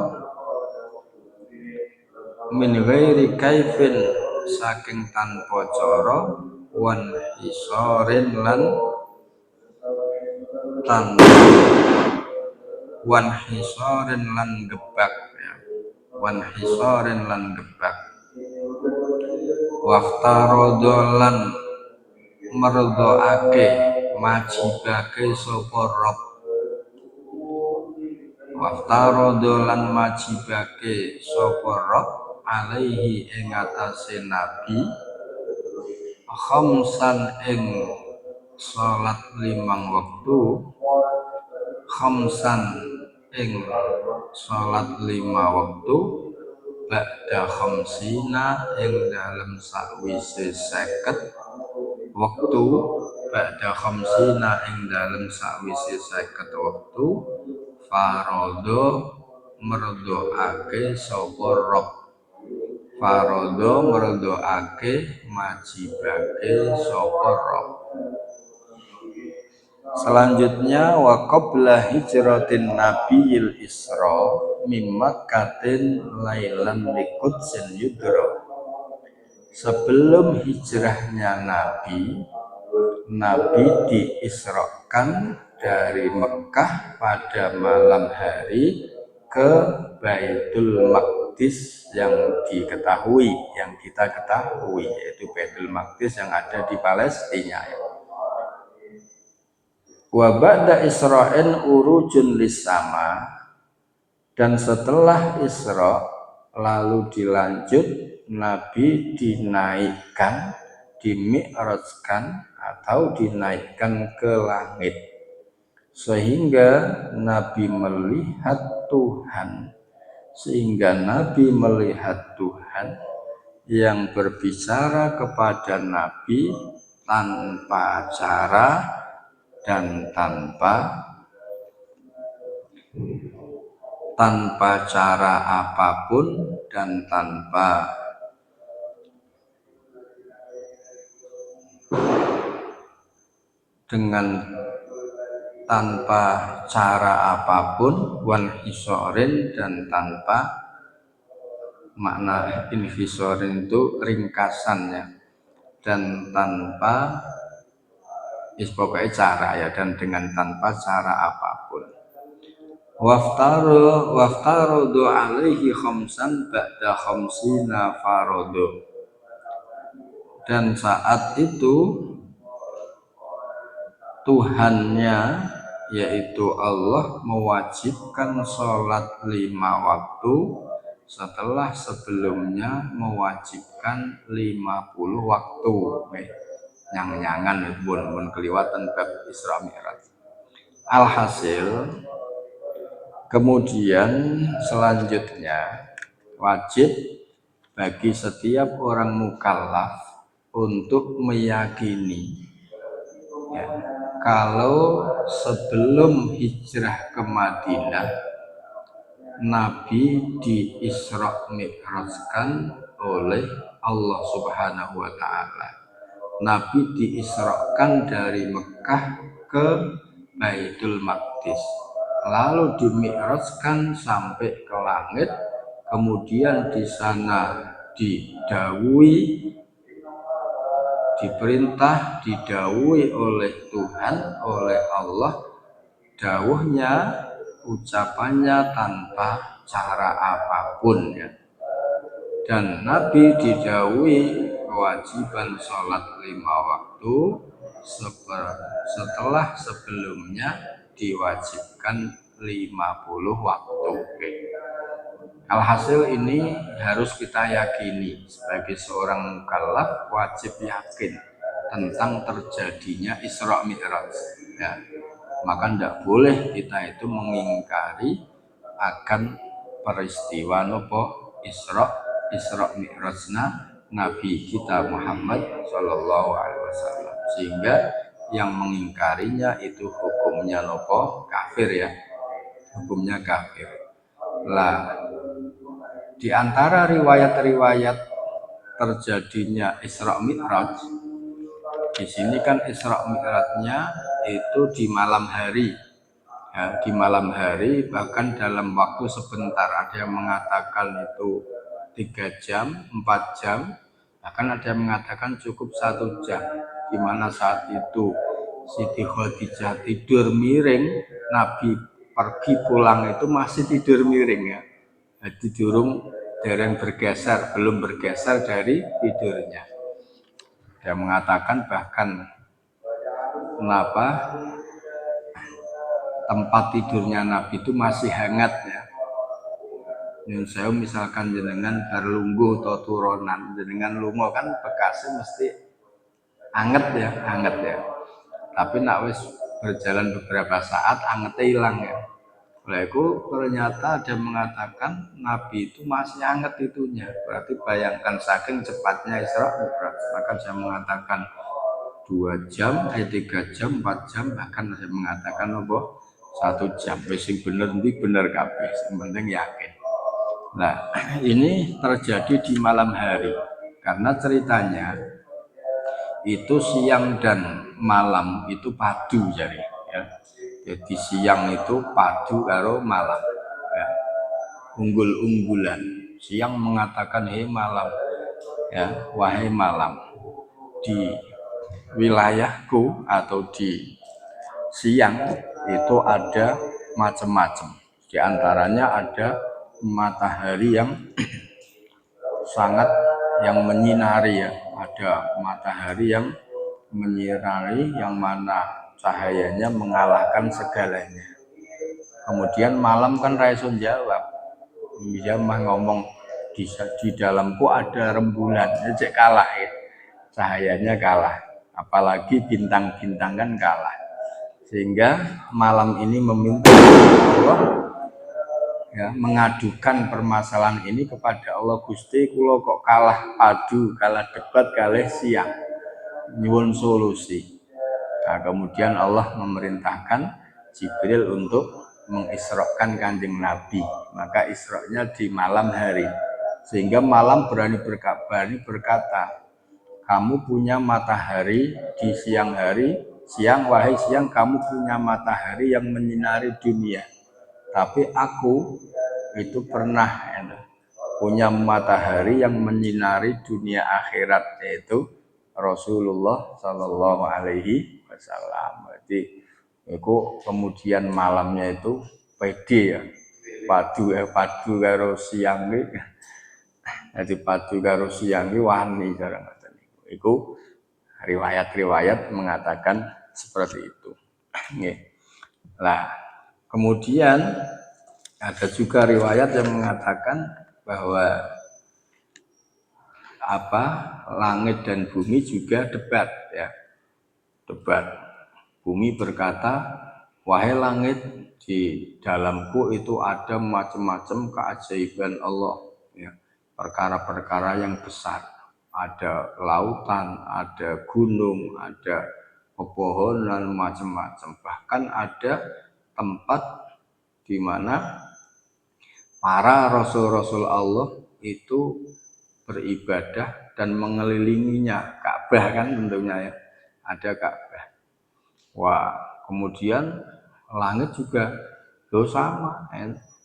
min ghairi kaifin saking tanpa cara, wan hisorin lan tanpa wan hisorin lan gebak ya. Wan hisorin lan gebak, waftarodolan merdoake majibake sapa Rob, waftarodolan majibake sapa Rob alaihi ing atase nabi khamsan ing salat 5 wektu, khamsan ing salat 5 wektu, ba'da khamsina ing dalem sakwise 50 wektu, ba'da khamsina ing dalem sakwise 50 wektu, farodo merdoake sapa Rob, farodo merdoake majibake sapa Rob. Selanjutnya wa qabla hijratin nabiyil isra mimakatin lailan liqudsin yudra. Sebelum hijrahnya Nabi diisrakan dari Mekah pada malam hari ke Baitul Maqdis yang kita ketahui yaitu Baitul Maqdis yang ada di Palestina ya. Wa ba'da Isra'in urujun lis-sama, dan setelah Isra lalu dilanjut Nabi dinaikkan, dimi'rajkan atau dinaikkan ke langit sehingga Nabi melihat Tuhan, yang berbicara kepada Nabi tanpa cara dan tanpa cara apapun dan tanpa cara apapun, wan hisorin dan tanpa, makna inhisorin itu ringkasannya, dan tanpa pokoknya cara ya, dan dengan tanpa cara apapun. Waftarodo alaihi khamsan ba'da khamsina farodo, dan saat itu Tuhannya yaitu Allah mewajibkan sholat 5 waktu setelah sebelumnya mewajibkan 50 waktu. Nyang-nyangan bun keliwatan bab Isra Mi'raj. Alhasil kemudian selanjutnya wajib bagi setiap orang mukallaf untuk meyakini ya, kalau sebelum hijrah ke Madinah Nabi di-Isra Mi'rajkan oleh Allah Subhanahu wa taala. Nabi diisrakan dari Mekah ke Baitul Maqdis, lalu dimi'rajkan sampai ke langit, kemudian di sana didawuhi oleh Tuhan, oleh Allah, dawuhnya, ucapannya tanpa cara apapun ya. Dan Nabi didawuhi kewajiban sholat 5 waktu setelah sebelumnya diwajibkan 50 waktu. Alhasil ini harus kita yakini sebagai seorang mukallaf, wajib yakin tentang terjadinya Isra Mi'raj ya. Maka tidak boleh kita itu mengingkari akan peristiwa Isra Mi'rajna Nabi kita Muhammad Shallallahu Alaihi Wasallam, sehingga yang mengingkarinya itu hukumnya kafir ya, hukumnya kafir. Lah, di antara riwayat-riwayat terjadinya Isra Mi'raj, di sini kan Isra Mi'rajnya itu di malam hari. Ya, di malam hari bahkan dalam waktu sebentar, ada yang mengatakan itu 3 jam, 4 jam, bahkan ada yang mengatakan cukup 1 jam, di mana saat itu Siti Khadijah tidur miring, Nabi pergi pulang itu masih tidur miring ya, jadi durung dereng bergeser, belum bergeser dari tidurnya. Dia mengatakan bahkan kenapa tempat tidurnya Nabi itu masih hangat ya. Yang saya misalkan jenengan berlungguh atau turunan, jenengan lungo kan bekasnya mesti anget ya. Tapi nak wis berjalan beberapa saat angetnya hilang ya. Oleh itu ternyata ada mengatakan Nabi itu masih anget itunya. Berarti bayangkan saking cepatnya Isra Mi'raj. Maka saya mengatakan 2 jam, 3 jam, 4 jam, bahkan saya mengatakan apa? 1 jam. Sing bener nanti bener kabeh, yang penting yakin. Nah, ini terjadi di malam hari karena ceritanya itu siang dan malam itu padu jadi ya. Jadi siang itu padu karo malam ya. Unggul-unggulan. Siang mengatakan hei malam ya, wahai malam, di wilayahku atau di siang itu ada macam-macam. Di antaranya ada matahari yang sangat yang menyinari ya, ada matahari yang menyinari yang mana cahayanya mengalahkan segalanya. Kemudian malam kan Raisun jawab, dia mah ngomong di dalamku ada rembulan, cek kalah ya, cahayanya kalah, apalagi bintang-bintang kan kalah. Sehingga malam ini meminta Allah ya, mengadukan permasalahan ini kepada Allah. Gusti kula kok kalah padu, kalah debat, kalah siang, nyuwun solusi. Nah, kemudian Allah memerintahkan Jibril untuk mengisrokan Kanjeng Nabi. Maka isroknya di malam hari, sehingga malam berani berkata, kamu punya matahari di siang hari, siang wahai siang kamu punya matahari yang menyinari dunia. Tapi aku itu pernah punya matahari yang menyinari dunia akhirat, yaitu Rasulullah Shallallahu Alaihi Wasallam. Jadi itu kemudian malamnya itu pede ya, padu karo siang nih. Jadi padu karo siang ini wani jarang. Itu riwayat-riwayat mengatakan seperti itu. Nah, kemudian ada juga riwayat yang mengatakan bahwa langit dan bumi juga debat ya. Debat. Bumi berkata, wahai langit, di dalamku itu ada macam-macam keajaiban Allah ya. Perkara-perkara yang besar. Ada lautan, ada gunung, ada pepohonan macam-macam. Bahkan ada tempat di mana para rasul-rasul Allah itu beribadah dan mengelilinginya. Ka'bah kan tentunya ya, ada Ka'bah. Wah, kemudian langit juga sama.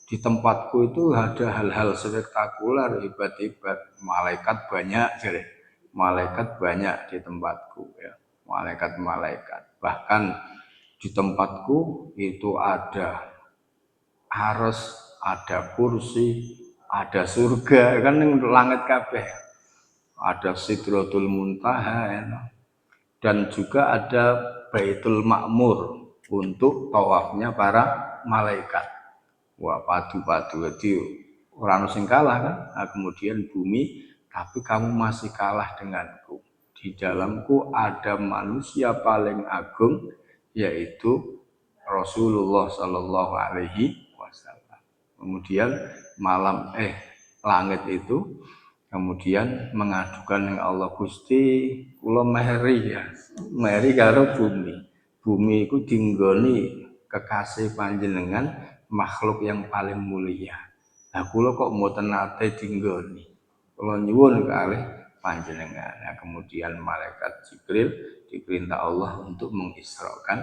Di tempatku itu ada hal-hal spektakuler, hebat-hebat. Malaikat banyak, jadi malaikat banyak di tempatku ya. Malaikat-malaikat. Bahkan di tempatku itu ada arsy, ada kursi, ada surga, kan yang langit kabeh. Ada Sidratul Muntaha ya. Dan juga ada Baitul Ma'mur untuk tawafnya para malaikat. Wah, padu-padu, jadi orang sing kalah kan. Nah, kemudian bumi, tapi kamu masih kalah denganku. Di dalamku ada manusia paling agung, yaitu Rasulullah Shallallahu Alaihi Wasallam. Kemudian langit itu kemudian mengadukan yang Allah, Gusti kula meheri ya, meheri karo bumi. Bumi itu dinggoni kekasih panjenengan, makhluk yang paling mulia. Nah, kula kok mboten nate dinggoni. Kula nyuwun kalih panjenengan. Nah, kemudian malaikat Jibril diperintah Allah untuk mengisrokan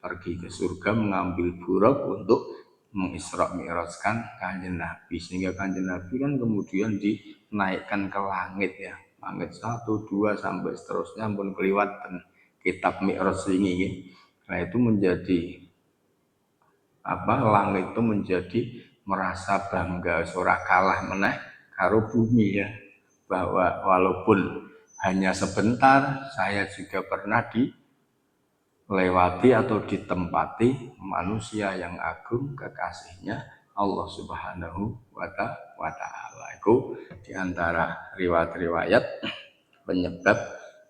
pergi ke surga mengambil buruk untuk mengisra mi'rajkan Kanjeng Nabi, sehingga Kanjeng Nabi kan kemudian dinaikkan ke langit ya, langit 1, 2 sampai seterusnya pun keliwat dan kitab Mi'raj ini. Nah itu menjadi langit itu menjadi merasa bangga, surah kalah meneh karo bumi ya, bahwa walaupun hanya sebentar saya juga pernah dilewati atau ditempati manusia yang agung kekasihnya Allah Subhanahu wa Ta'ala. Itu diantara riwayat-riwayat penyebab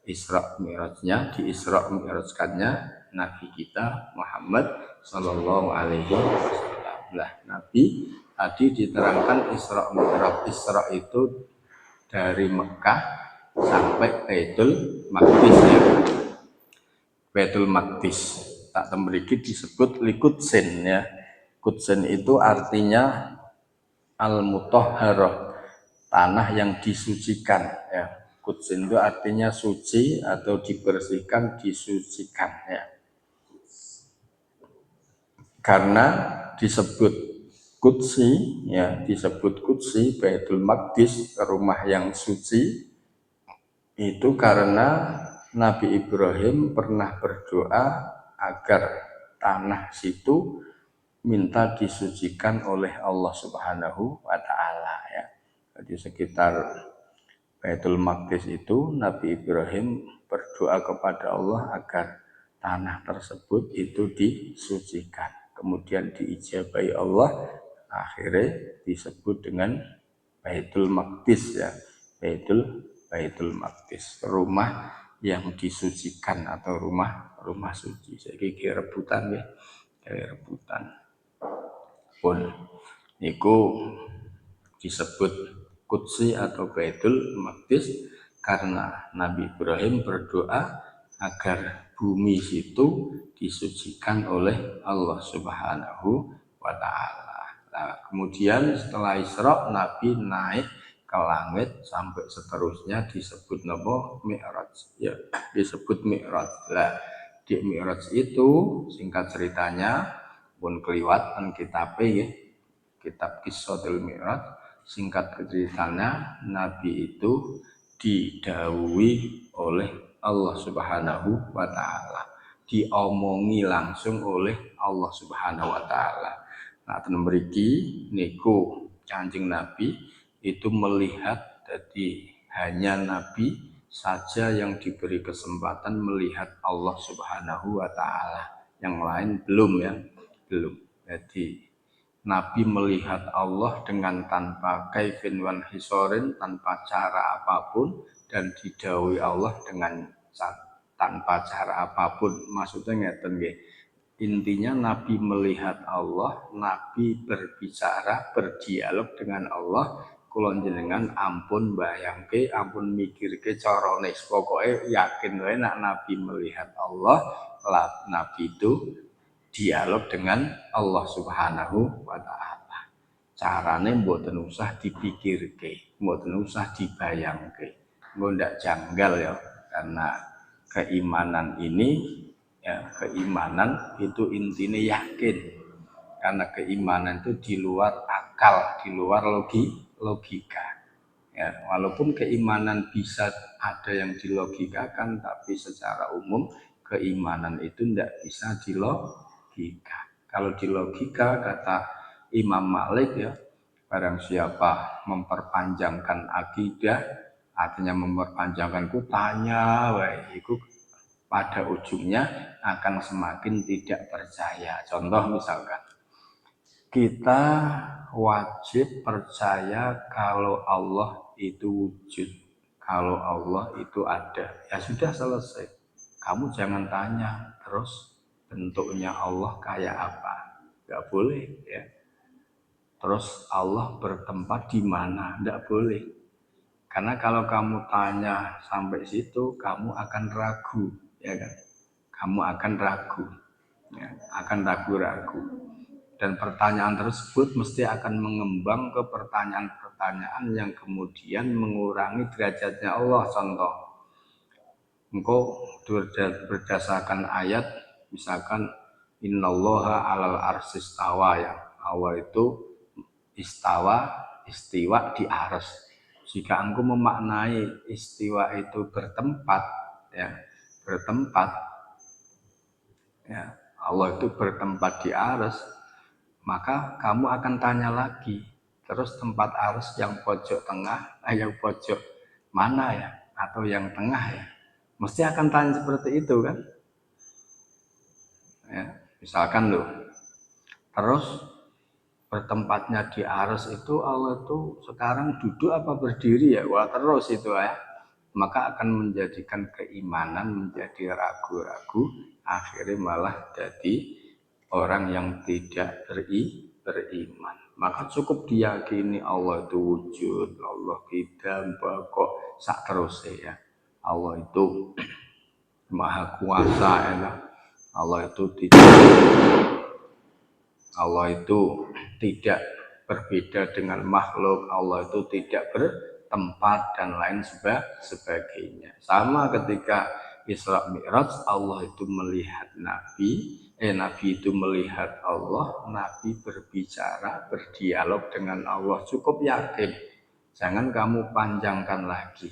Isra Mi'rajnya, di Isra Mi'rajkannya Nabi kita Muhammad Sallallahu Alaihi Wasallam. Nah, Nabi tadi diterangkan Isra Mi'raj. Isra itu dari Mekah sampai Baitul Maqdis ya. Baitul Maqdis tak memiliki disebut Liqudsin ya. Qudsin itu artinya Al-Mutahharah, tanah yang disucikan ya. Qudsin itu artinya suci atau dibersihkan, disucikan ya. Karena disebut Qudsi ya, disebut Qudsi Baitul Maqdis, rumah yang suci, itu karena Nabi Ibrahim pernah berdoa agar tanah situ minta disucikan oleh Allah Subhanahu wa Ta'ala ya. Jadi sekitar Baitul Maqdis itu Nabi Ibrahim berdoa kepada Allah agar tanah tersebut itu disucikan. Kemudian diijabahi Allah, akhirnya disebut dengan Baitul Maqdis ya. Baitul Maqdis, rumah yang disucikan atau rumah suci. Jadi kayak rebutan ya, kayak rebutan. Pun niku disebut Qudsi atau Baitul Maqdis karena Nabi Ibrahim berdoa agar bumi situ disucikan oleh Allah Subhanahu wa Ta'ala. Nah, kemudian setelah Isra Nabi naik ke langit sampai seterusnya disebut Mi'raj ya, disebut Mi'raj. Nah, di Mi'raj itu singkat ceritanya pun keliwat kan kitab Qissatul Mi'raj, singkat ceritanya Nabi itu didhawuhi oleh Allah Subhanahu wa Ta'ala, diomongi langsung oleh Allah Subhanahu wa Ta'ala. Nah, ten mriki niku Kanjeng Nabi itu melihat, jadi hanya Nabi saja yang diberi kesempatan melihat Allah Subhanahu wa Ta'ala, yang lain belum ya, belum. Jadi Nabi melihat Allah dengan tanpa kaifin wan hisorin, tanpa cara apapun, dan didhawuhi Allah dengan tanpa cara apapun. Maksudnya ngeten nggih. Intinya Nabi melihat Allah, Nabi berbicara, berdialog dengan Allah. Kula jenengan ampun bayangke, ampun mikirke carane, pokoke yakin wae nek Nabi melihat Allah, Nabi itu dialog dengan Allah Subhanahu wa Ta'ala. Carane mboten usah dipikirke, mboten usah dibayangke. Engko ndak janggal ya, karena keimanan ini ya, keimanan itu intinya yakin. Karena keimanan itu di luar akal, di luar logika. Ya, walaupun keimanan bisa ada yang dilogikakan, tapi secara umum keimanan itu tidak bisa dilogika. Kalau di logika kata Imam Malik ya, barang siapa memperpanjangkan akidah, artinya memperpanjangkan tanya, itu pada ujungnya akan semakin tidak percaya. Contoh misalkan, kita wajib percaya kalau Allah itu wujud, kalau Allah itu ada. Ya sudah selesai. Kamu jangan tanya terus bentuknya Allah kayak apa, nggak boleh ya. Terus Allah bertempat di mana, nggak boleh. Karena kalau kamu tanya sampai situ, kamu akan ragu, ya kan? Kamu akan ragu, ya, akan ragu-ragu. Dan pertanyaan tersebut mesti akan mengembang ke pertanyaan-pertanyaan yang kemudian mengurangi derajatnya Allah. Contoh, engkau berdasarkan ayat, misalkan innallaha 'alal arsy istawa ya. Allah itu istiwa di arsy. Jika engkau memaknai istiwa itu bertempat ya, bertempat ya, Allah itu bertempat di arsy, maka kamu akan tanya lagi, terus tempat arsy yang pojok tengah, yang pojok mana ya, atau yang tengah ya, mesti akan tanya seperti itu kan ya. Misalkan loh, terus bertempatnya di arsy itu Allah itu sekarang duduk apa berdiri ya, wah terus itu ya, maka akan menjadikan keimanan menjadi ragu-ragu, akhirnya malah jadi orang yang tidak beriman. Maka cukup diyakini Allah itu wujud, Allah qidam, baqo, sak terus ya. Allah itu maha kuasa ya. Allah itu tidak berbeda dengan makhluk, Allah itu tidak bertempat dan lain sebagainya. Sama ketika Isra Mi'raj, Allah itu melihat Nabi itu melihat Allah, Nabi berbicara, berdialog dengan Allah. Cukup yakin, jangan kamu panjangkan lagi.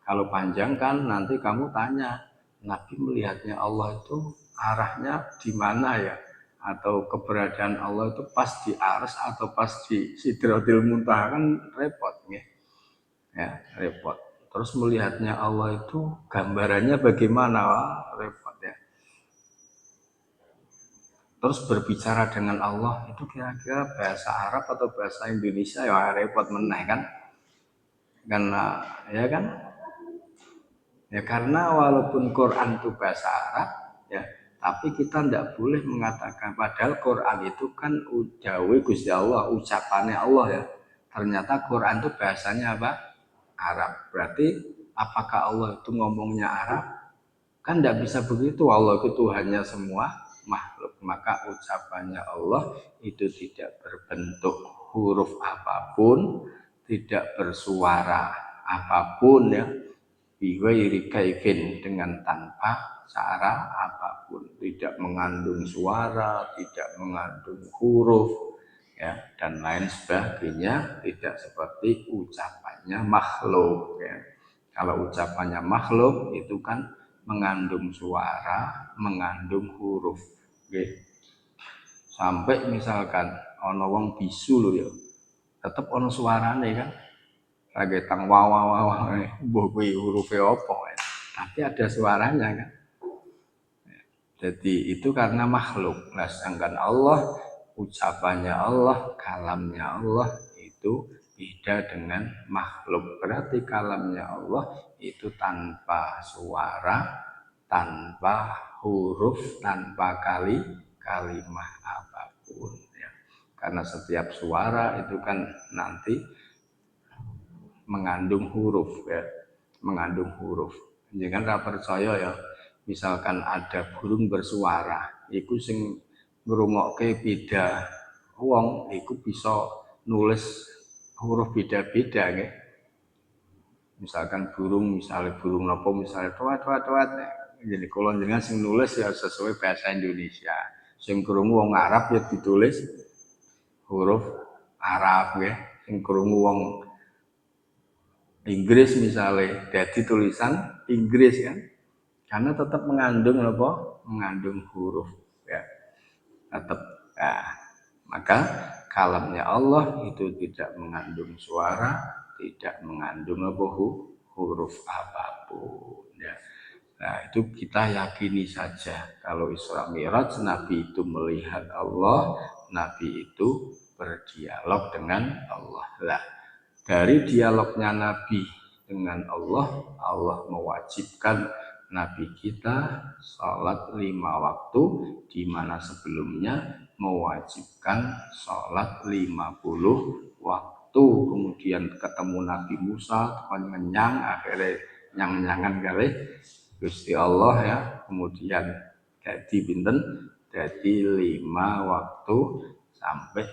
Kalau panjangkan nanti kamu tanya, Nabi melihatnya Allah itu arahnya di mana ya? Atau keberadaan Allah itu pas di arsy atau pas di Sidratil Muntaha, kan repot ya, repot. Terus melihatnya Allah itu gambarannya bagaimana? Wah, repot ya. Terus berbicara dengan Allah itu kira-kira bahasa Arab atau bahasa Indonesia, ya repot meneh kan? Karena ya kan? Ya karena walaupun Quran itu bahasa Arab ya, tapi kita tidak boleh mengatakan, padahal Quran itu kan dawe Gusti Allah, ucapannya Allah ya. Ternyata Quran itu bahasanya apa? Arab. Berarti apakah Allah itu ngomongnya Arab? Kan tidak bisa begitu, Allah itu Tuhannya semua makhluk. Maka ucapannya Allah itu tidak berbentuk huruf apapun, tidak bersuara apapun ya. Biwairi kaifin, dengan tanpa cara apapun, tidak mengandung suara, tidak mengandung huruf ya, dan lain sebagainya, tidak seperti ucapannya makhluk ya. Kalau ucapannya makhluk itu kan mengandung suara, mengandung huruf ya. Sampai misalkan ono wong bisu lho ya, tetep ono suarane kan. Lagi tang wawa mbok kuwi hurufe apa ya. Tapi ada suaranya kan. Jadi itu karena makhluk. Nah, sedangkan Allah, ucapannya Allah, kalamnya Allah itu beda dengan makhluk. Berarti kalamnya Allah itu tanpa suara, tanpa huruf, tanpa kalimah apapun ya. Karena setiap suara itu kan nanti mengandung huruf ya, mengandung huruf. Jangan ra percaya ya, misalkan ada burung bersuara, iku sing ngrungokke beda wong, iku bisa nulis huruf beda-beda nggih. Misalkan burung, misalnya burung nopo, misalnya tuat. Jadi kalau jenengan sing nulis ya sesuai bahasa Indonesia. Sing krungu wong Arab ya ditulis huruf Arab ya. Sing krungu wong Inggris misalnya, jadi tulisan Inggris kan, karena tetap mengandung apa? Mengandung huruf ya, tetap. Nah, maka kalamnya Allah itu tidak mengandung suara, tidak mengandung apa? Huruf apapun ya. Nah, itu kita yakini saja kalau Isra Mi'raj Nabi itu melihat Allah, Nabi itu berdialog dengan Allah lah. Dari dialognya Nabi dengan Allah, Allah mewajibkan Nabi kita sholat 5 waktu, di mana sebelumnya mewajibkan sholat 50 waktu. Kemudian ketemu Nabi Musa, ngenyang, akhirnya nyang-nyangan kali Gusti Allah ya. Kemudian jadi pinten, jadi 5 waktu sampai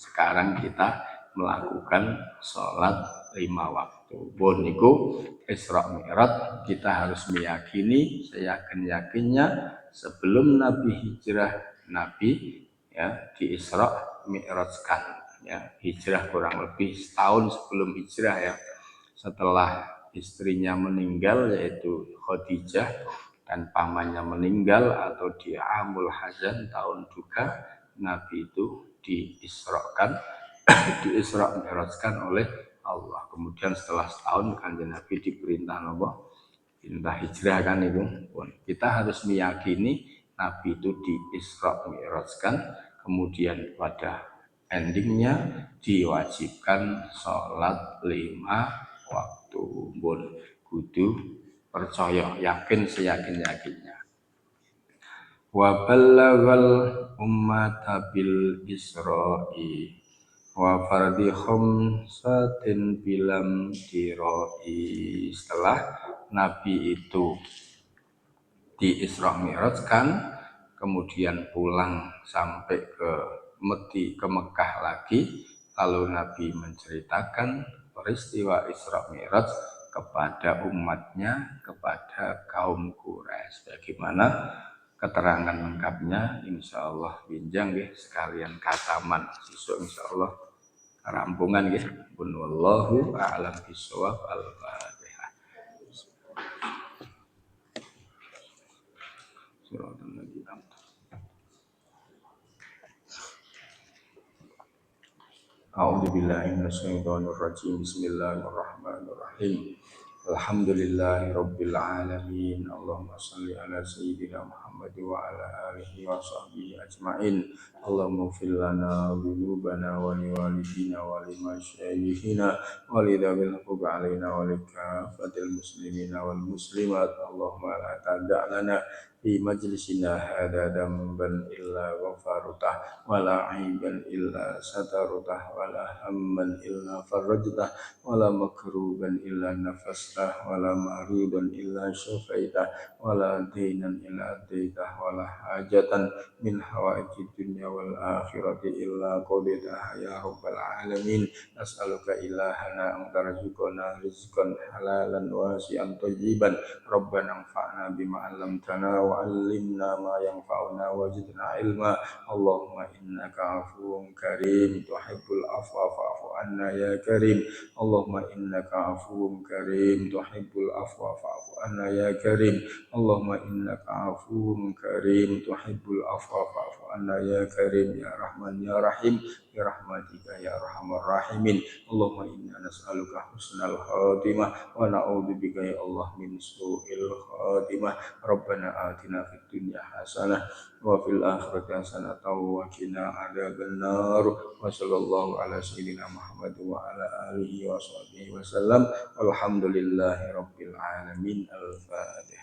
sekarang kita melakukan sholat 5 waktu. Bon niku Isra Mi'raj kita harus meyakini, seyakin-yakinnya sebelum Nabi hijrah Nabi ya di Isra Mi'rajkan ya, hijrah kurang lebih setahun sebelum hijrah ya, setelah istrinya meninggal yaitu Khadijah dan pamannya meninggal atau di Amul Hazan tahun duka, Nabi itu diisrakan diisra mi'rajkan oleh Allah. Kemudian setelah setahun kanjeng Nabi diperintah Allah, perintah hijrah kan itu. Kita harus meyakini Nabi itu diisra mi'rajkan, kemudian pada endingnya diwajibkan sholat 5 waktu. Pun kudu percaya, yakin seyakin-yakinnya. Wa ballaghal ummata bil isra'i wa fardi khamsatin bilam diroi. Setelah Nabi itu di Isra Mi'rajkan, kemudian pulang sampai ke Mekah lagi, lalu Nabi menceritakan peristiwa Isra Mi'raj kepada umatnya, kepada kaum Quraisy. Bagaimana keterangan lengkapnya insya Allah binjang ya, sekalian kataman siswa insya Allah rampungan ya. Wallahu a'lam bishawab. Al-Fatihah. A'udzu billahi minasyaitonir rajim. Bismillahirrahmanirrahim. Alhamdulillahi rabbil alamin. Allahumma shalli ala sayyidina Muhammad wa ala alihi wa sahbihi ajmain. Allahumma ighfir lana dhunubana wa liwalidina wa limasyayikhina wa lidawil huquq alaina wa likafatil muslimina wal muslimat. Allahumma la tada' lana fi majlisina hadha damban illa ghafartah wa la aiban illa satartah wa la hamman illa farajtah wa la makruban illa nafastah wa la maridan illa syafaitah wa la dainan illa adaitah wa la hajatan min hawaijid dunya wal akhirati illa qadaitah ya rabbal alamin. Nas'aluka ilahana an tarzuqana rizqan halalan wasi'an thayyiban. Rabbana anfa'na bima 'allamtana wa 'allimna ma yanfa'una wa zidna ilma. Allahumma innaka 'afuwun karim tuhibbul afwa fa'fu anna ya karim. Allahumma innaka 'afuwun karim tuhibbul afwa fa'fu anna ya karim. Allahumma innaka 'afuwun karim tuhibbul afwa fa'fu anna ya karim ya Rahman ya Rahim bi rahmatika ya arhamar rahimin. Allahumma inna nas'aluka husnal khatimah wa na'udzubika ya Allah min su'il khatimah. Rabbana atina fid dunya hasanah wa fil akhirati hasanah wa qina adzabannar. Wa sallallahu ala sayyidina Muhammad wa ala alihi wa sahbihi wasallam. Alhamdulillahi rabbil alamin. Al-Fatihah.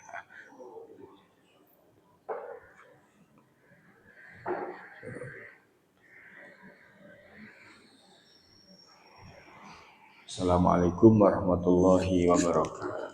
Assalamualaikum warahmatullahi wabarakatuh.